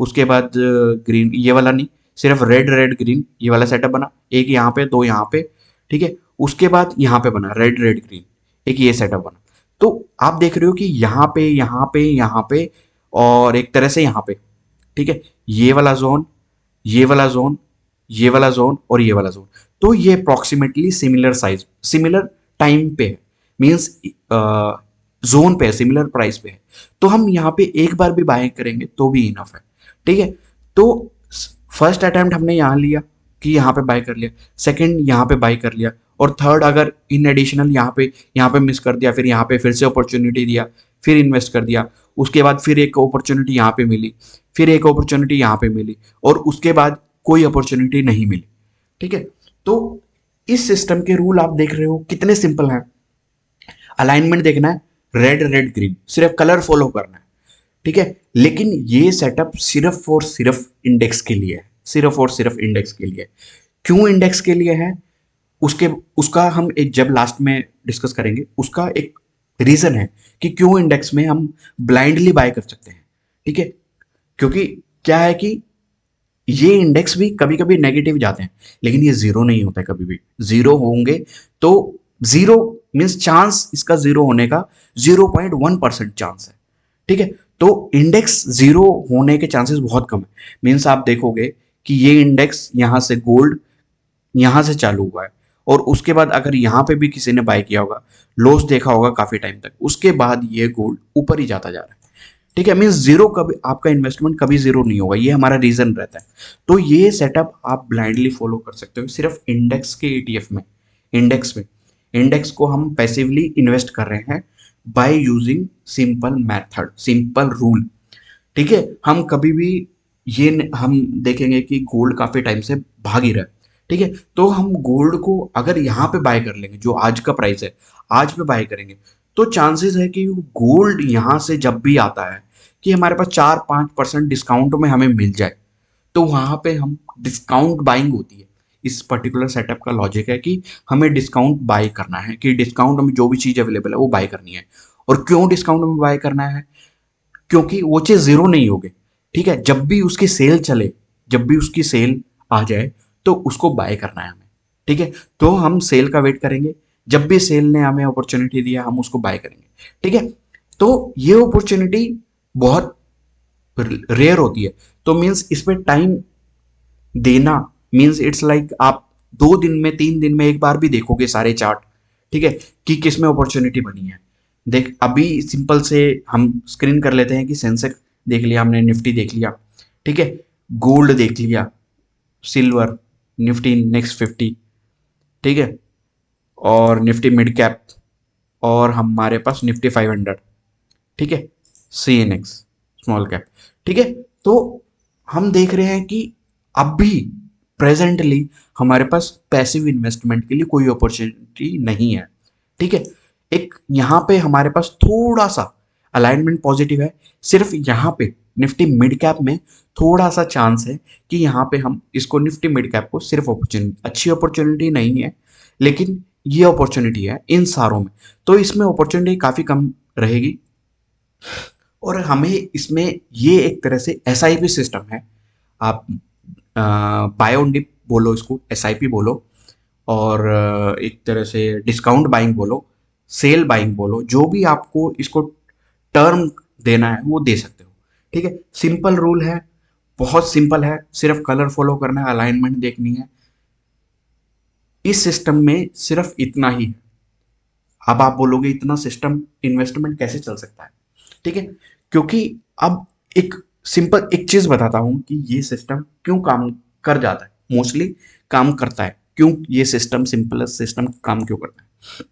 उसके बाद ग्रीन, ये वाला नहीं, सिर्फ रेड रेड ग्रीन, ये वाला सेटअप बना, एक यहाँ पे, दो यहाँ पे, ठीक है, उसके बाद यहाँ पे बना रेड रेड ग्रीन, एक ये सेटअप बना। तो आप देख रहे हो कि यहाँ पे, यहाँ पे, यहाँ पे और एक तरह से यहाँ पे, ठीक है, ये वाला जोन, ये वाला जोन, ये वाला जोन और ये वाला जोन, तो ये approximately similar size, similar time पे है, मीन्स जोन पे है, सिमिलर प्राइस पे है, तो हम यहाँ पे एक बार भी बाय करेंगे तो भी इनफ है, ठीक है। तो फर्स्ट अटेम्प्ट हमने यहाँ लिया कि यहाँ पे बाय कर लिया, सेकंड यहाँ पे बाय कर लिया, और थर्ड अगर इन एडिशनल यहाँ पे मिस कर दिया, फिर यहाँ पे फिर से अपॉर्चुनिटी दिया, फिर इन्वेस्ट कर दिया, उसके बाद फिर एक अपॉर्चुनिटी यहाँ पे मिली, फिर एक अपॉर्चुनिटी यहाँ पे मिली, और उसके बाद कोई अपॉर्चुनिटी नहीं मिली। ठीक है, तो इस सिस्टम के रूल आप देख रहे हो कितने सिंपल हैं। अलाइनमेंट देखना है, रेड रेड ग्रीन, सिर्फ कलर फॉलो करना है। ठीक है, लेकिन ये सेटअप सिर्फ और सिर्फ इंडेक्स के लिए है, सिर्फ और सिर्फ इंडेक्स के लिए। क्यों इंडेक्स के लिए है, उसके उसका हम एक जब लास्ट में डिस्कस करेंगे, उसका एक रीजन है कि क्यों इंडेक्स में हम ब्लाइंडली बाय कर सकते हैं। ठीक है, क्योंकि क्या है कि ये इंडेक्स भी कभी कभी नेगेटिव जाते हैं, लेकिन ये जीरो नहीं होता है कभी भी। जीरो होंगे तो जीरो मीन्स चांस इसका जीरो होने का 0.1% चांस है। ठीक है, तो इंडेक्स जीरो होने के चांसेस बहुत कम है। मीन्स आप देखोगे कि ये इंडेक्स यहां से गोल्ड यहां से चालू हुआ है, और उसके बाद अगर यहां पे भी किसी ने बाय किया होगा, लॉस देखा होगा काफी टाइम तक, उसके बाद ये गोल्ड ऊपर ही जाता जा रहा है। ठीक है, मीन्स जीरो कभी आपका इन्वेस्टमेंट कभी जीरो नहीं होगा, ये हमारा रीजन रहता है। तो ये सेटअप आप ब्लाइंडली फॉलो कर सकते हो सिर्फ इंडेक्स के ईटीएफ में। इंडेक्स में इंडेक्स को हम पैसिवली इन्वेस्ट कर रहे हैं by using simple method, simple rule. ठीक है, हम कभी भी हम देखेंगे कि गोल्ड काफी टाइम से भाग ही रहा है। ठीक है, तो हम गोल्ड को अगर यहाँ पे बाय कर लेंगे, जो आज का प्राइस है आज पे बाय करेंगे, तो चांसेस है कि गोल्ड यहाँ से जब भी आता है कि हमारे पास 4-5% डिस्काउंट में हमें मिल जाए, तो वहां पे हम डिस्काउंट बाइंग होती है। इस पर्टिकुलर सेटअप का लॉजिक है कि हमें डिस्काउंट बाय करना है, कि डिस्काउंट में जो भी चीज अवेलेबल है वो बाय करनी है। और क्यों डिस्काउंट में बाय करना है, क्योंकि वो चीज जीरो नहीं होगी। ठीक है, जब भी उसकी सेल चले, जब भी उसकी सेल आ जाए, तो उसको बाय करना है हमें। ठीक है, तो हम सेल का वेट करेंगे, जब भी सेल ने हमें अपॉर्चुनिटी दिया हम उसको बाय करेंगे। ठीक है, तो ये अपॉर्चुनिटी बहुत रेयर होती है। तो मीन्स इसमें टाइम देना, मीन्स इट्स लाइक आप 2 दिन में 3 दिन में एक बार भी देखोगे सारे चार्ट। ठीक है, कि किस में अपॉर्चुनिटी बनी है। देख अभी सिंपल से हम स्क्रीन कर लेते हैं कि सेंसेक्स देख लिया हमने, निफ्टी देख लिया, ठीक है, गोल्ड देख लिया, सिल्वर, निफ्टी नेक्स्ट 50, ठीक है, और निफ्टी मिड कैप, और हमारे पास निफ्टी 500, ठीक है, CNX स्मॉल कैप। ठीक है, तो हम देख रहे हैं कि अभी प्रेजेंटली हमारे पास पैसिव इन्वेस्टमेंट के लिए कोई अपॉर्चुनिटी नहीं है। ठीक है, एक यहाँ पे हमारे पास थोड़ा सा अलाइनमेंट पॉजिटिव है, सिर्फ यहाँ पे निफ्टी मिड कैप में थोड़ा सा चांस है कि यहाँ पे हम इसको निफ्टी मिड कैप को सिर्फ अपॉर्चुनिटी, अच्छी अपॉर्चुनिटी नहीं है, लेकिन ये अपॉर्चुनिटी है इन सारों में, तो इसमें अपॉर्चुनिटी काफी कम रहेगी। और हमें इसमें ये एक तरह से SIP सिस्टम है, आप बाय ऑन डिप बोलो, इसको SIP बोलो, और एक तरह से डिस्काउंट बाइंग बोलो, सेल बाइंग बोलो, जो भी आपको इसको टर्म देना है वो दे सकते हो। ठीक है, सिंपल रूल है, बहुत सिंपल है, सिर्फ कलर फॉलो करना है, अलाइनमेंट देखनी है। इस सिस्टम में सिर्फ इतना ही है। अब आप बोलोगे इतना सिस्टम इन्वेस्टमेंट कैसे चल सकता है। ठीक है, क्योंकि अब एक सिंपल एक चीज बताता हूं कि ये सिस्टम क्यों काम कर जाता है, मोस्टली काम करता है, क्यों ये सिस्टम सिंपल सिस्टम काम क्यों करता है।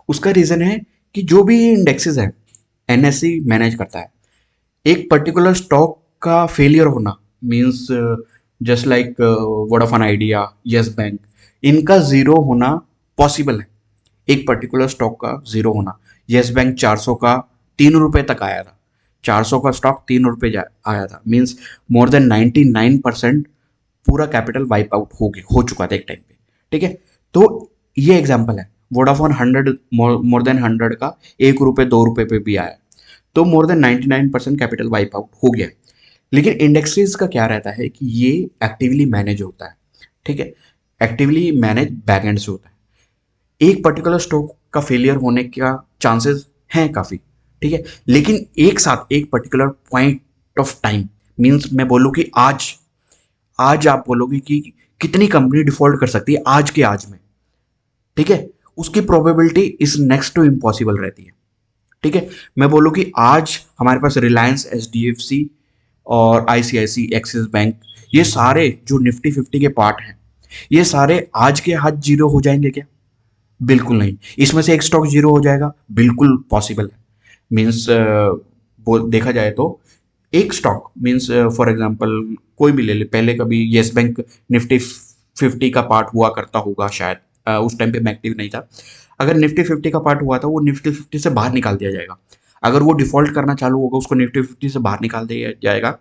उसका रीजन है कि जो भी इंडेक्सेस है NSE मैनेज करता है, एक पर्टिकुलर स्टॉक का फेलियर होना means just like Vodafone idea, yes bank, इनका जीरो होना पॉसिबल है। एक पर्टिकुलर स्टॉक का जीरो होना, यस बैंक 400 का 3 रुपए तक आया था, 400 का स्टॉक 3 रुपए आया था, मीन्स मोर देन 99% पूरा कैपिटल वाइप आउट हो चुका था एक टाइम पे। ठीक है, तो ये एग्जाम्पल है। वोडाफोन 100 मोर देन 100 का 1 रुपए 2 रुपए पे भी आया, तो more than 99% capital wipe out हो गया। लेकिन इंडेक्सेस का क्या रहता है कि ये एक्टिवली मैनेज होता है। ठीक है, एक्टिवली मैनेज बैक एंड से होता है। एक पर्टिकुलर स्टॉक का फेलियर होने का चांसेस हैं काफी, ठीक है, लेकिन एक साथ एक particular point of time, means मैं बोलूं कि आज आज आप बोलोगे कि कितनी कंपनी डिफॉल्ट कर सकती है आज के आज में, ठीक है, उसकी probability is next to impossible रहती है। ठीक है, मैं बोलूं कि आज हमारे पास रिलायंस, HDFC और ICICI, एक्सिस बैंक, ये सारे जो निफ्टी 50 के पार्ट हैं, ये सारे आज के आज जीरो हो जाएंगे क्या? बिल्कुल नहीं। इसमें से एक स्टॉक जीरो हो जाएगा, बिल्कुल पॉसिबल है। मीन्स देखा जाए तो एक स्टॉक मीन्स फॉर एग्जांपल कोई भी ले ले, पहले कभी येस बैंक निफ्टी 50 का पार्ट हुआ करता होगा शायद, उस टाइम पे मैं एक्टिव नहीं था। अगर निफ्टी 50 का पार्ट हुआ था, वो निफ्टी 50 से बाहर निकाल दिया जाएगा। अगर वो डिफॉल्ट करना चालू होगा, उसको निफ्टी 50 से बाहर निकाल दिया जाएगा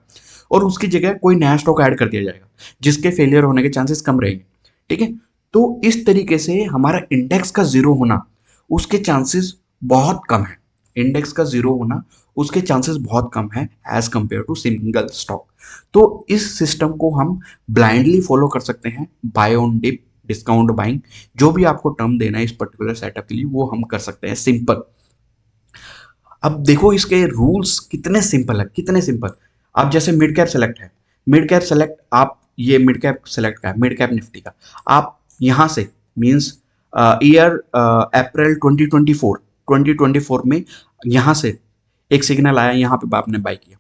और उसकी जगह कोई नया स्टॉक ऐड कर दिया जाएगा, जिसके फेलियर होने के चांसेस कम रहेंगे। ठीक है, तो इस तरीके से हमारा इंडेक्स का जीरो होना, उसके चांसेस बहुत कम है। इंडेक्स का जीरो होना उसके चांसेस बहुत कम है as compare to single stock. तो इस सिस्टम को हम ब्लाइंडली फॉलो कर सकते हैं, buy on dip, discount buying, जो भी आपको टर्म देना है इस पर्टिकुलर सेटअप के लिए वो हम कर सकते हैं सिंपल। अब देखो इसके रूल्स कितने सिंपल है, कितने सिंपल। अब जैसे मिड कैप सेलेक्ट है, मिड कैप सेलेक्ट आप, ये मिड कैप सेलेक्ट का है, मिड कैप निफ्टी का, आप यहाँ से मींस ईयर अप्रैल 2024 में यहाँ से एक सिग्नल आया, यहाँ पे आपने बाय किया।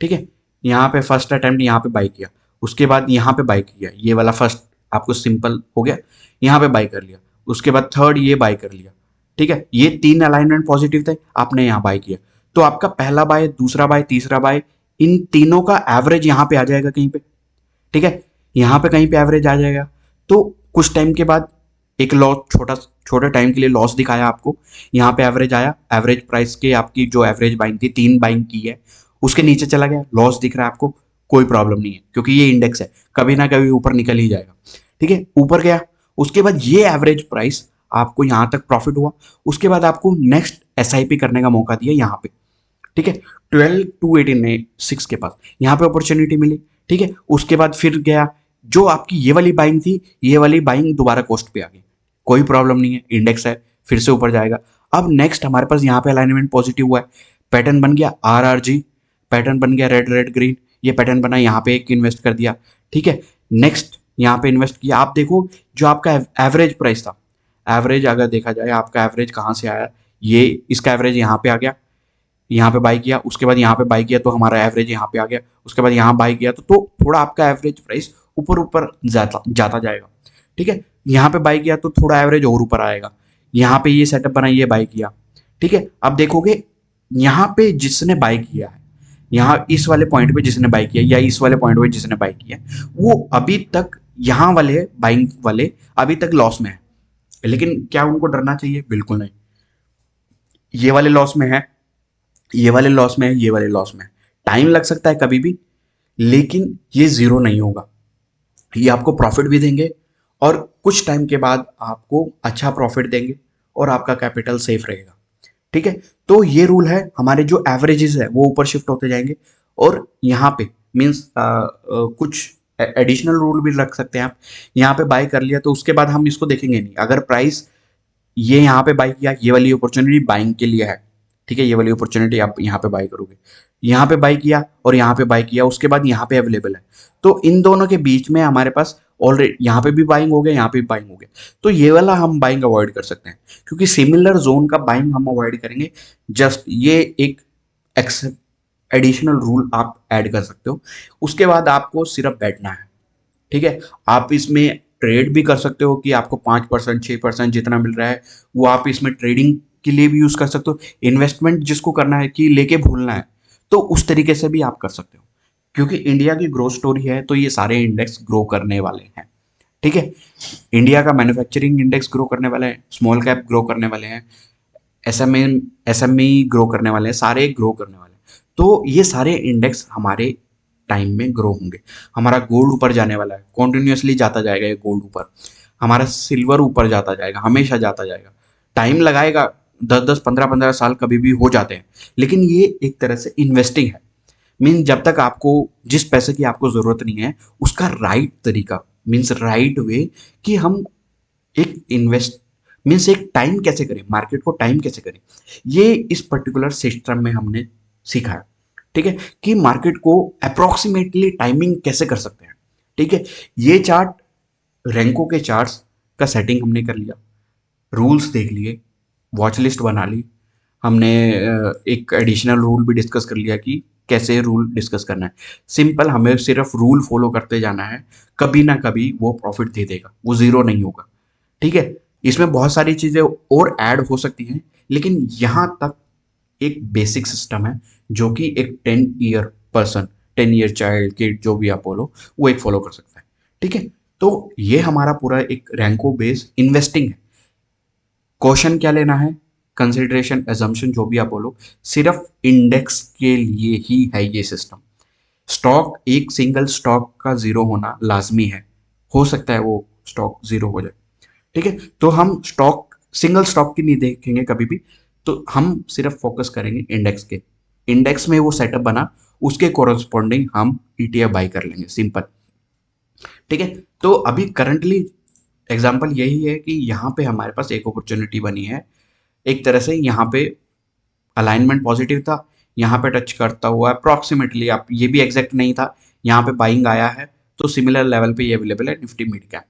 ठीक है, यहाँ पे फर्स्ट अटेम्प्ट यहाँ पे बाय किया, उसके बाद यहाँ पे बाय किया, ये वाला फर्स्ट आपको सिंपल हो गया, यहाँ पे बाय कर लिया, उसके बाद थर्ड ये बाय कर लिया। ठीक है, ये तीन अलाइनमेंट पॉजिटिव थे, आपने यहाँ बाय किया, तो आपका पहला बाय, दूसरा बाय, तीसरा बाय, इन तीनों का एवरेज यहाँ पे आ जाएगा कहीं पे। ठीक है, यहाँ पे कहीं पे एवरेज आ जाएगा। तो कुछ टाइम के बाद एक लॉस, छोटा छोटे टाइम के लिए लॉस दिखाया आपको, यहाँ पे एवरेज आया, एवरेज प्राइस के आपकी जो एवरेज बाइंग थी, तीन बाइंग की है, उसके नीचे चला गया, लॉस दिख रहा है आपको, कोई प्रॉब्लम नहीं है क्योंकि ये इंडेक्स है, कभी ना कभी ऊपर निकल ही जाएगा। ठीक है, ऊपर गया, उसके बाद ये एवरेज प्राइस आपको यहाँ तक प्रॉफिट हुआ, उसके बाद आपको नेक्स्ट एसआईपी करने का मौका दिया यहाँ पे। ठीक है, 12 to 18 के पास यहाँ पे अपॉर्चुनिटी मिली। ठीक है, उसके बाद फिर गया, जो आपकी ये वाली बाइंग थी, ये वाली बाइंग दोबारा कोस्ट पे आ गई, कोई प्रॉब्लम नहीं है, इंडेक्स है, फिर से ऊपर जाएगा। अब नेक्स्ट हमारे पास यहाँ पे अलाइनमेंट पॉजिटिव हुआ है, पैटर्न बन गया RRG, पैटर्न बन गया रेड रेड ग्रीन, ये पैटर्न बना, यहाँ पे एक इन्वेस्ट कर दिया। ठीक है, नेक्स्ट यहाँ पे इन्वेस्ट किया, आप देखो जो आपका एवरेज प्राइस था, एवरेज अगर देखा जाए आपका एवरेज कहाँ से आया, ये इसका एवरेज यहाँ पे आ गया, यहाँ पे बाई किया, उसके बाद यहाँ पे बाई किया तो हमारा एवरेज यहाँ पे आ गया, उसके बाद यहाँ बाई किया तो थोड़ा आपका एवरेज प्राइस ऊपर ऊपर जाता जाता जाएगा। ठीक है, यहाँ पे बाई किया तो थोड़ा एवरेज और ऊपर आएगा, यहाँ पे ये सेटअप बनाई, ये बाई किया। ठीक है, अब देखोगे यहाँ पे जिसने बाई किया है, यहाँ इस वाले पॉइंट पे जिसने बाई किया या इस वाले पॉइंट पे जिसने बाई किया, वो अभी तक यहाँ वाले बाइंग वाले अभी तक लॉस में है। लेकिन क्या उनको डरना चाहिए? बिल्कुल नहीं। ये वाले लॉस में है, ये वाले लॉस में है, ये वाले लॉस में है, टाइम लग सकता है कभी भी, लेकिन ये जीरो नहीं होगा, ये आपको प्रॉफिट भी देंगे और कुछ टाइम के बाद आपको अच्छा प्रॉफिट देंगे और आपका कैपिटल सेफ रहेगा। ठीक है, तो ये रूल है, हमारे जो एवरेजेस है वो ऊपर शिफ्ट होते जाएंगे और यहाँ पे मीन्स कुछ एडिशनल रूल भी रख सकते हैं आप। यहाँ पे बाय कर लिया तो उसके बाद हम इसको देखेंगे नहीं, अगर प्राइस ये यहाँ पे बाई किया, ये वाली अपॉर्चुनिटी बाइंग के लिए है। ठीक है, ये वाली अपॉर्चुनिटी आप यहाँ पे बाई करोगे, यहाँ पे बाई किया और यहाँ पे बाई किया, उसके बाद यहाँ पे अवेलेबल है, तो इन दोनों के बीच में हमारे पास ऑलरेडी यहाँ पे भी बाइंग हो गया, यहाँ पे भी बाइंग हो गया, तो ये वाला हम बाइंग अवॉइड कर सकते हैं, क्योंकि सिमिलर जोन का बाइंग हम अवॉइड करेंगे। जस्ट ये एक एडिशनल रूल आप ऐड कर सकते हो, उसके बाद आपको सिर्फ बैठना है। ठीक है, आप इसमें ट्रेड भी कर सकते हो कि आपको 5% 6% जितना मिल रहा है वो आप इसमें ट्रेडिंग के लिए भी यूज कर सकते हो, इन्वेस्टमेंट जिसको करना है कि लेके भूलना है तो उस तरीके से भी आप कर सकते हो, क्योंकि इंडिया की ग्रोथ स्टोरी है तो ये सारे इंडेक्स ग्रो करने वाले हैं। ठीक है, इंडिया का मैन्युफैक्चरिंग इंडेक्स ग्रो करने वाले हैं, स्मॉल कैप ग्रो करने वाले हैं, एसएमई ग्रो करने वाले हैं, सारे ग्रो करने वाले हैं, तो ये सारे इंडेक्स हमारे टाइम में ग्रो होंगे। हमारा गोल्ड ऊपर जाने वाला है, कॉन्टिन्यूसली जाता जाएगा ये गोल्ड ऊपर, हमारा सिल्वर ऊपर जाता जाएगा, हमेशा जाता जाएगा, टाइम लगाएगा, 10 10 15 15 साल कभी भी हो जाते हैं, लेकिन ये एक तरह से इन्वेस्टिंग है। मीन जब तक आपको जिस पैसे की आपको जरूरत नहीं है, उसका राइट तरीका मीन्स राइट वे कि हम एक इन्वेस्ट मीन्स एक टाइम कैसे करें, मार्केट को टाइम कैसे करें, ये इस पर्टिकुलर सिस्टम में हमने सीखा है। ठीक है, कि मार्केट को अप्रोक्सीमेटली टाइमिंग कैसे कर सकते हैं। ठीक है, ये चार्ट, रैंको के चार्ट्स का सेटिंग हमने कर लिया, रूल्स देख लिए, वॉच लिस्ट बना ली हमने, एक एडिशनल रूल भी डिस्कस कर लिया कि कैसे रूल डिस्कस करना है। सिंपल, हमें सिर्फ रूल फॉलो करते जाना है, कभी ना कभी वो प्रॉफिट दे देगा, वो जीरो नहीं होगा। ठीक है, इसमें बहुत सारी चीजें और ऐड हो सकती हैं, लेकिन यहाँ तक एक बेसिक सिस्टम है जो कि एक 10 year person, 10 year child kid जो भी आप बोलो, वो एक फॉलो कर सकता है। ठीक है, तो ये हमारा पूरा एक रैंको बेस्ड इन्वेस्टिंग है। क्वेश्चन क्या लेना है, कंसिडरेशन एजम्पशन जो भी आप बोलो, सिर्फ इंडेक्स के लिए ही है ये सिस्टम। स्टॉक, एक सिंगल स्टॉक का जीरो होना लाजमी है, हो सकता है वो स्टॉक जीरो हो जाए। ठीक है, तो हम स्टॉक, सिंगल स्टॉक की नहीं देखेंगे कभी भी, तो हम सिर्फ फोकस करेंगे इंडेक्स के। इंडेक्स में वो सेटअप बना, उसके कोरस्पॉन्डिंग हम ईटीएफ बाई कर लेंगे, सिंपल। ठीक है, तो अभी करंटली एग्जांपल यही है कि यहाँ पे हमारे पास एक अपॉर्चुनिटी बनी है। एक तरह से यहाँ पे अलाइनमेंट पॉजिटिव था, यहाँ पे टच करता हुआ अप्रॉक्सीमेटली, आप ये भी एग्जैक्ट नहीं था, यहाँ पे बाइंग आया है, तो सिमिलर लेवल पे ये अवेलेबल है निफ्टी मिड कैप।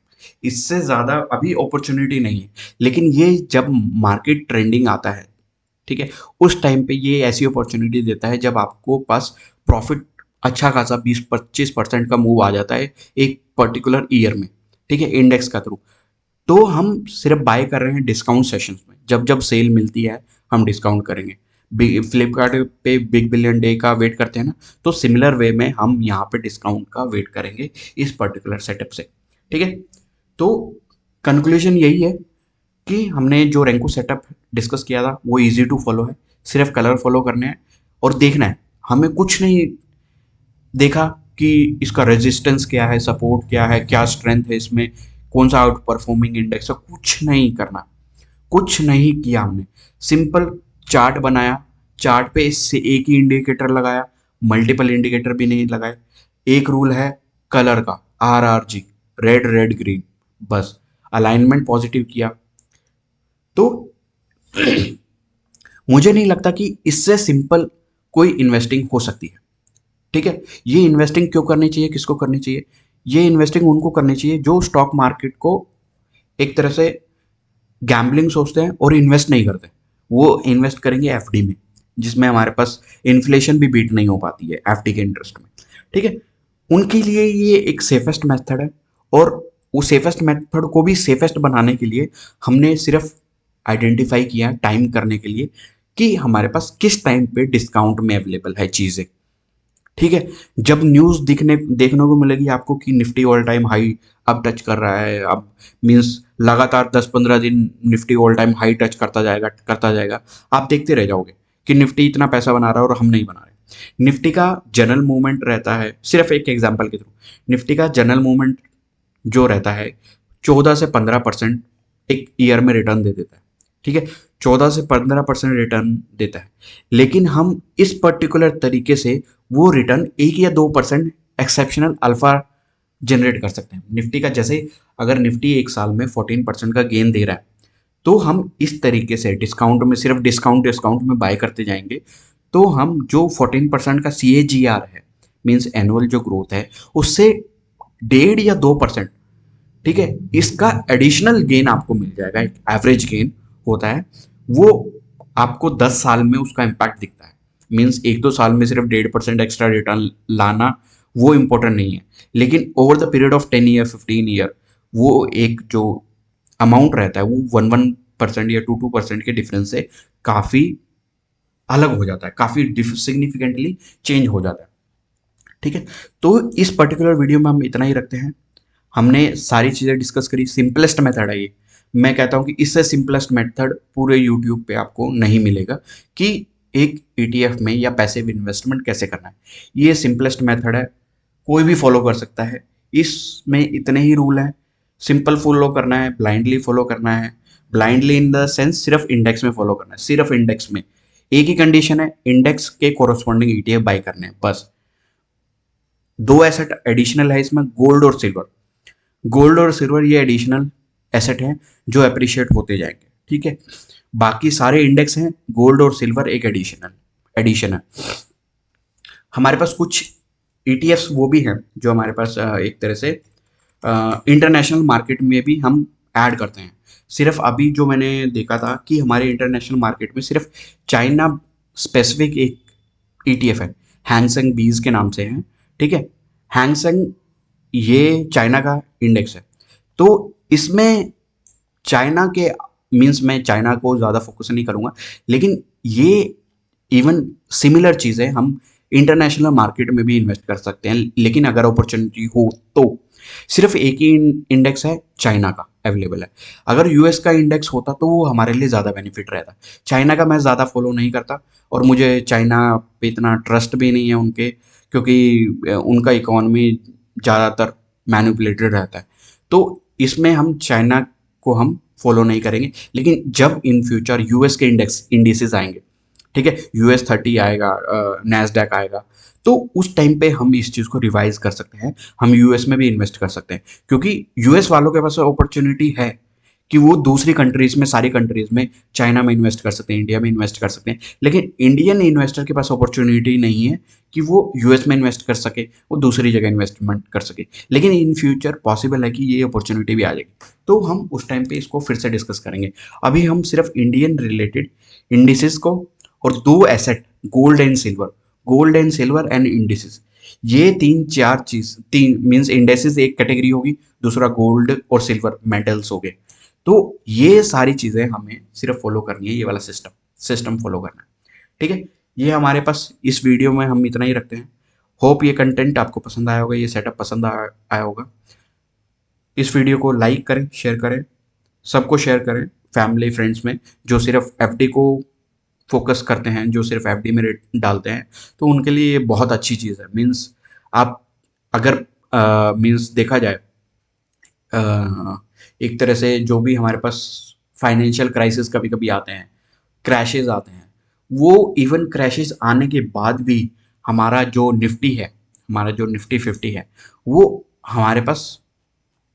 इससे ज़्यादा अभी अपॉर्चुनिटी नहीं है, लेकिन ये जब मार्केट ट्रेंडिंग आता है, ठीक है, उस टाइम पे ये ऐसी अपॉर्चुनिटी देता है जब आपको पास प्रॉफिट अच्छा खासा 20-25% का मूव आ जाता है एक पर्टिकुलर ईयर में। ठीक है, इंडेक्स का थ्रू। तो हम सिर्फ बाय कर रहे हैं डिस्काउंट सेशंस में, जब जब सेल मिलती है हम डिस्काउंट करेंगे। फ्लिपकार्ट पे बिग बिलियन डे का वेट करते हैं ना, तो सिमिलर वे में हम यहाँ पे डिस्काउंट का वेट करेंगे इस पर्टिकुलर सेटअप से। ठीक है, तो कंक्लूजन यही है कि हमने जो रेंको सेटअप डिस्कस किया था वो इजी टू फॉलो है, सिर्फ कलर फॉलो करने हैं और देखना है। हमें कुछ नहीं देखा कि इसका रेजिस्टेंस क्या है, सपोर्ट क्या है, क्या स्ट्रेंथ है इसमें, कौन सा आउट परफॉर्मिंग इंडेक्स है, कुछ नहीं करना, कुछ नहीं किया हमने। सिंपल चार्ट बनाया, चार्ट पे इससे एक ही इंडिकेटर लगाया, मल्टीपल इंडिकेटर भी नहीं लगाए। एक रूल है कलर का, RRG, रेड रेड ग्रीन, बस। अलाइनमेंट पॉजिटिव किया, तो मुझे नहीं लगता कि इससे सिंपल कोई इन्वेस्टिंग हो सकती है। ठीक है, ये इन्वेस्टिंग क्यों करनी चाहिए, किसको करनी चाहिए? ये इन्वेस्टिंग उनको करनी चाहिए जो स्टॉक मार्केट को एक तरह से गैम्बलिंग सोचते हैं और इन्वेस्ट नहीं करते। वो इन्वेस्ट करेंगे एफडी में, जिसमें हमारे पास इन्फ्लेशन भी बीट नहीं हो पाती है एफडी के इंटरेस्ट में। ठीक है, उनके लिए ये एक सेफेस्ट मेथड है, और वो सेफेस्ट मेथड को भी सेफेस्ट बनाने के लिए हमने सिर्फ आइडेंटिफाई किया टाइम करने के लिए कि हमारे पास किस टाइम पे डिस्काउंट में अवेलेबल है चीज़ें। ठीक है, जब न्यूज़ दिखने देखने को मिलेगी आपको कि निफ्टी ऑल टाइम हाई अब टच कर रहा है, अब मीन्स लगातार 10-15 दिन Nifty all time high touch करता जाएगा, आप देखते रह जाओगे कि निफ्टी इतना पैसा बना रहा है और हम नहीं बना रहे। निफ्टी का जनरल मूवमेंट रहता है, सिर्फ एक एग्जांपल के थ्रू, निफ्टी का जनरल मूवमेंट जो रहता है 14 से 15% एक ईयर में रिटर्न दे देता है। ठीक है, 14 से 15% रिटर्न देता है, लेकिन हम इस पर्टिकुलर तरीके से वो रिटर्न 1 या 2% एक्सेप्शनल अल्फा जनरेट कर सकते हैं निफ्टी का। जैसे अगर निफ्टी एक साल में 14% का गेन दे रहा है, तो हम इस तरीके से डिस्काउंट में, सिर्फ डिस्काउंट डिस्काउंट में बाय करते जाएंगे, तो हम जो 14% का CAGR है, मीन्स एनुअल जो ग्रोथ है, उससे 1.5 या 2%, ठीक है, इसका एडिशनल गेन आपको मिल जाएगा। एक एवरेज गेन होता है वो, आपको 10 साल में उसका इम्पैक्ट दिखता है। मीन्स 1-2 साल में सिर्फ 1.5% एक्स्ट्रा रिटर्न लाना वो इम्पोर्टेंट नहीं है, लेकिन over the period of 10 year, 15 year, वो एक जो अमाउंट रहता है वो 1-1% या 2-2% के डिफरेंस से काफ़ी अलग हो जाता है, काफ़ी सिग्निफिकेंटली चेंज हो जाता है। ठीक है, तो इस पर्टिकुलर वीडियो में हम इतना ही रखते हैं। हमने सारी चीज़ें डिस्कस करी, सिंपलेस्ट मेथड है ये। मैं कहता हूँ कि इससे सिंपलेस्ट मेथड पूरे यूट्यूब पे आपको नहीं मिलेगा कि एक ETF में या पैसिव इन्वेस्टमेंट कैसे करना है। ये सिंपलेस्ट मेथड है, कोई भी फॉलो कर सकता है। इसमें इतने ही रूल हैं, सिंपल फॉलो करना है, ब्लाइंडली फॉलो करना है। ब्लाइंडली इन द सेंस सिर्फ इंडेक्स में फॉलो करना है, सिर्फ इंडेक्स में। एक ही कंडीशन है, इंडेक्स के कोरस्पॉन्डिंग ETF बाई करने हैं, बस। दो एसेट एडिशनल है इसमें, गोल्ड और सिल्वर। गोल्ड और सिल्वर ये एडिशनल एसेट हैं जो अप्रिशिएट होते जाएंगे। ठीक है, बाकी सारे इंडेक्स हैं, गोल्ड और सिल्वर एक एडिशन है। हमारे पास कुछ ETFs वो भी हैं जो हमारे पास एक तरह से इंटरनेशनल मार्केट में भी हम ऐड करते हैं। सिर्फ अभी जो मैंने देखा था कि हमारे इंटरनेशनल मार्केट में सिर्फ चाइना स्पेसिफिक एक ETF है, हैंगसेंग बीज के नाम से है। ठीक है, हैंगसेंग ये चाइना का इंडेक्स है, तो इसमें चाइना के, मीन्स मैं चाइना को ज़्यादा फोकस नहीं करूँगा, लेकिन ये इवन सिमिलर चीज़ें हम इंटरनेशनल मार्केट में भी इन्वेस्ट कर सकते हैं, लेकिन अगर अपॉर्चुनिटी हो तो। सिर्फ एक ही इंडेक्स है चाइना का अवेलेबल है। अगर यूएस का इंडेक्स होता तो वो हमारे लिए ज़्यादा बेनिफिट रहता। चाइना का मैं ज़्यादा फॉलो नहीं करता, और मुझे चाइना पे इतना ट्रस्ट भी नहीं है उनके, क्योंकि उनका इकोनॉमी ज़्यादातर मैनिपुलेटेड रहता है। तो इसमें हम चाइना को हम फॉलो नहीं करेंगे। लेकिन जब इन फ्यूचर यूएस के इंडिसेस आएंगे, ठीक है, यूएस 30 आएगा, नैस्डैक आएगा, तो उस टाइम पे हम इस चीज़ को रिवाइज कर सकते हैं, हम यूएस में भी इन्वेस्ट कर सकते हैं। क्योंकि यूएस वालों के पास अपॉर्चुनिटी है कि वो दूसरी कंट्रीज में, सारी कंट्रीज में, चाइना में इन्वेस्ट कर सकते हैं, इंडिया में इन्वेस्ट कर सकते हैं। लेकिन इंडियन इन्वेस्टर के पास अपॉर्चुनिटी नहीं है कि वो यूएस में इन्वेस्ट कर सके, वो दूसरी जगह इन्वेस्टमेंट कर सके। लेकिन इन फ्यूचर पॉसिबल है कि ये अपॉर्चुनिटी भी आ जाएगी, तो हम उस टाइम पे इसको फिर से डिस्कस करेंगे। अभी हम सिर्फ इंडियन रिलेटेड इंडिसेस को और दो asset, gold and silver and indices, ये तीन चार चीज, तीन मींस इंडेसेस एक कैटेगरी होगी, दूसरा गोल्ड और सिल्वर मेटल्स हो गए। तो ये सारी चीजें हमें सिर्फ फॉलो करनी है, ये वाला सिस्टम फॉलो करना है। ठीक है, ये हमारे पास इस वीडियो में हम इतना ही रखते हैं। होप ये कंटेंट आपको पसंद आया होगा, ये सेटअप पसंद आया होगा। इस वीडियो को लाइक करें, शेयर करें, सबको शेयर करें फैमिली फ्रेंड्स में, जो सिर्फ एफडी को फोकस करते हैं, जो सिर्फ एफडी में रेट डालते हैं। तो उनके लिए ये बहुत अच्छी चीज़ है। मीन्स आप अगर मीन्स देखा जाए, एक तरह से जो भी हमारे पास फाइनेंशियल क्राइसिस कभी कभी आते हैं, क्रैशेस आते हैं, वो इवन क्रैशेस आने के बाद भी हमारा जो निफ्टी है, हमारा जो निफ्टी 50 है, वो हमारे पास,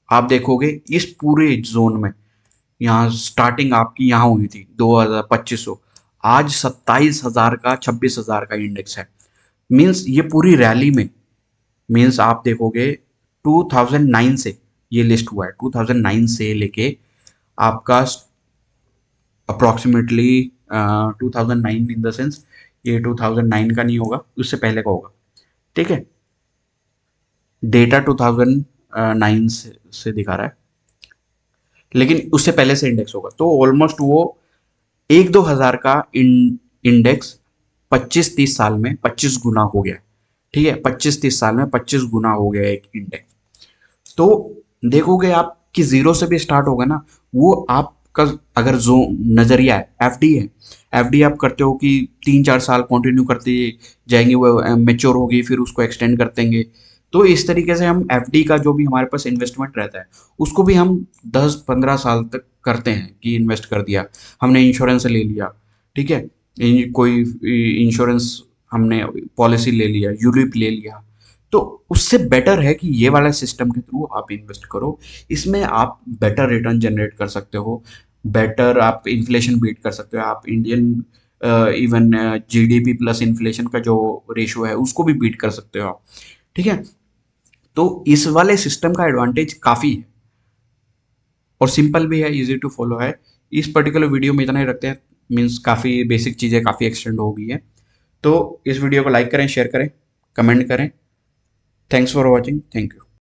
आप देखोगे इस पूरे जोन में, यहाँ स्टार्टिंग आपकी यहाँ हुई थी 2025, आज 27,000 का, 26,000 का इंडेक्स है। मीन्स ये पूरी रैली में, मीन्स आप देखोगे 2009 से ये लिस्ट हुआ है, 2009 से लेके आपका अप्रोक्सीमेटली 2009 इन द सेंस, ये 2009 का नहीं होगा, उससे पहले का होगा। ठीक है, डेटा 2009 से दिखा रहा है, लेकिन उससे पहले से इंडेक्स होगा। तो ऑलमोस्ट वो 1-2 हज़ार का इंडेक्स 25-30 साल में 25 गुना हो गया। ठीक है, 25-30 साल में 25 गुना हो गया एक इंडेक्स। तो देखोगे आप कि जीरो से भी स्टार्ट होगा ना, वो आपका अगर जो नजरिया है, एफडी है, एफडी आप करते हो कि 3-4 साल कंटिन्यू करते जाएंगे, वो मेच्योर होगी, फिर उसको एक्सटेंड कर देंगे। तो इस तरीके से हम एफडी का जो भी हमारे पास इन्वेस्टमेंट रहता है, उसको भी हम 10-15 साल तक करते हैं कि इन्वेस्ट कर दिया, हमने इंश्योरेंस ले लिया, ठीक है, कोई इंश्योरेंस हमने पॉलिसी ले लिया, यूलिप ले लिया, तो उससे बेटर है कि ये वाला सिस्टम के थ्रू आप इन्वेस्ट करो। इसमें आप बेटर रिटर्न जनरेट कर सकते हो, बेटर आप इन्फ्लेशन बीट कर सकते हो, आप Indian even GDP plus inflation का जो रेशो है उसको भी बीट कर सकते हो आप। ठीक है, तो इस वाले सिस्टम का एडवांटेज काफ़ी है और सिंपल भी है, इजी टू फॉलो है। इस पर्टिकुलर वीडियो में इतना ही रखते हैं, मीन्स काफ़ी बेसिक चीज़ें काफ़ी एक्सटेंड हो गई है। तो इस वीडियो को लाइक करें, शेयर करें, कमेंट करें। Thanks for watching, thank you.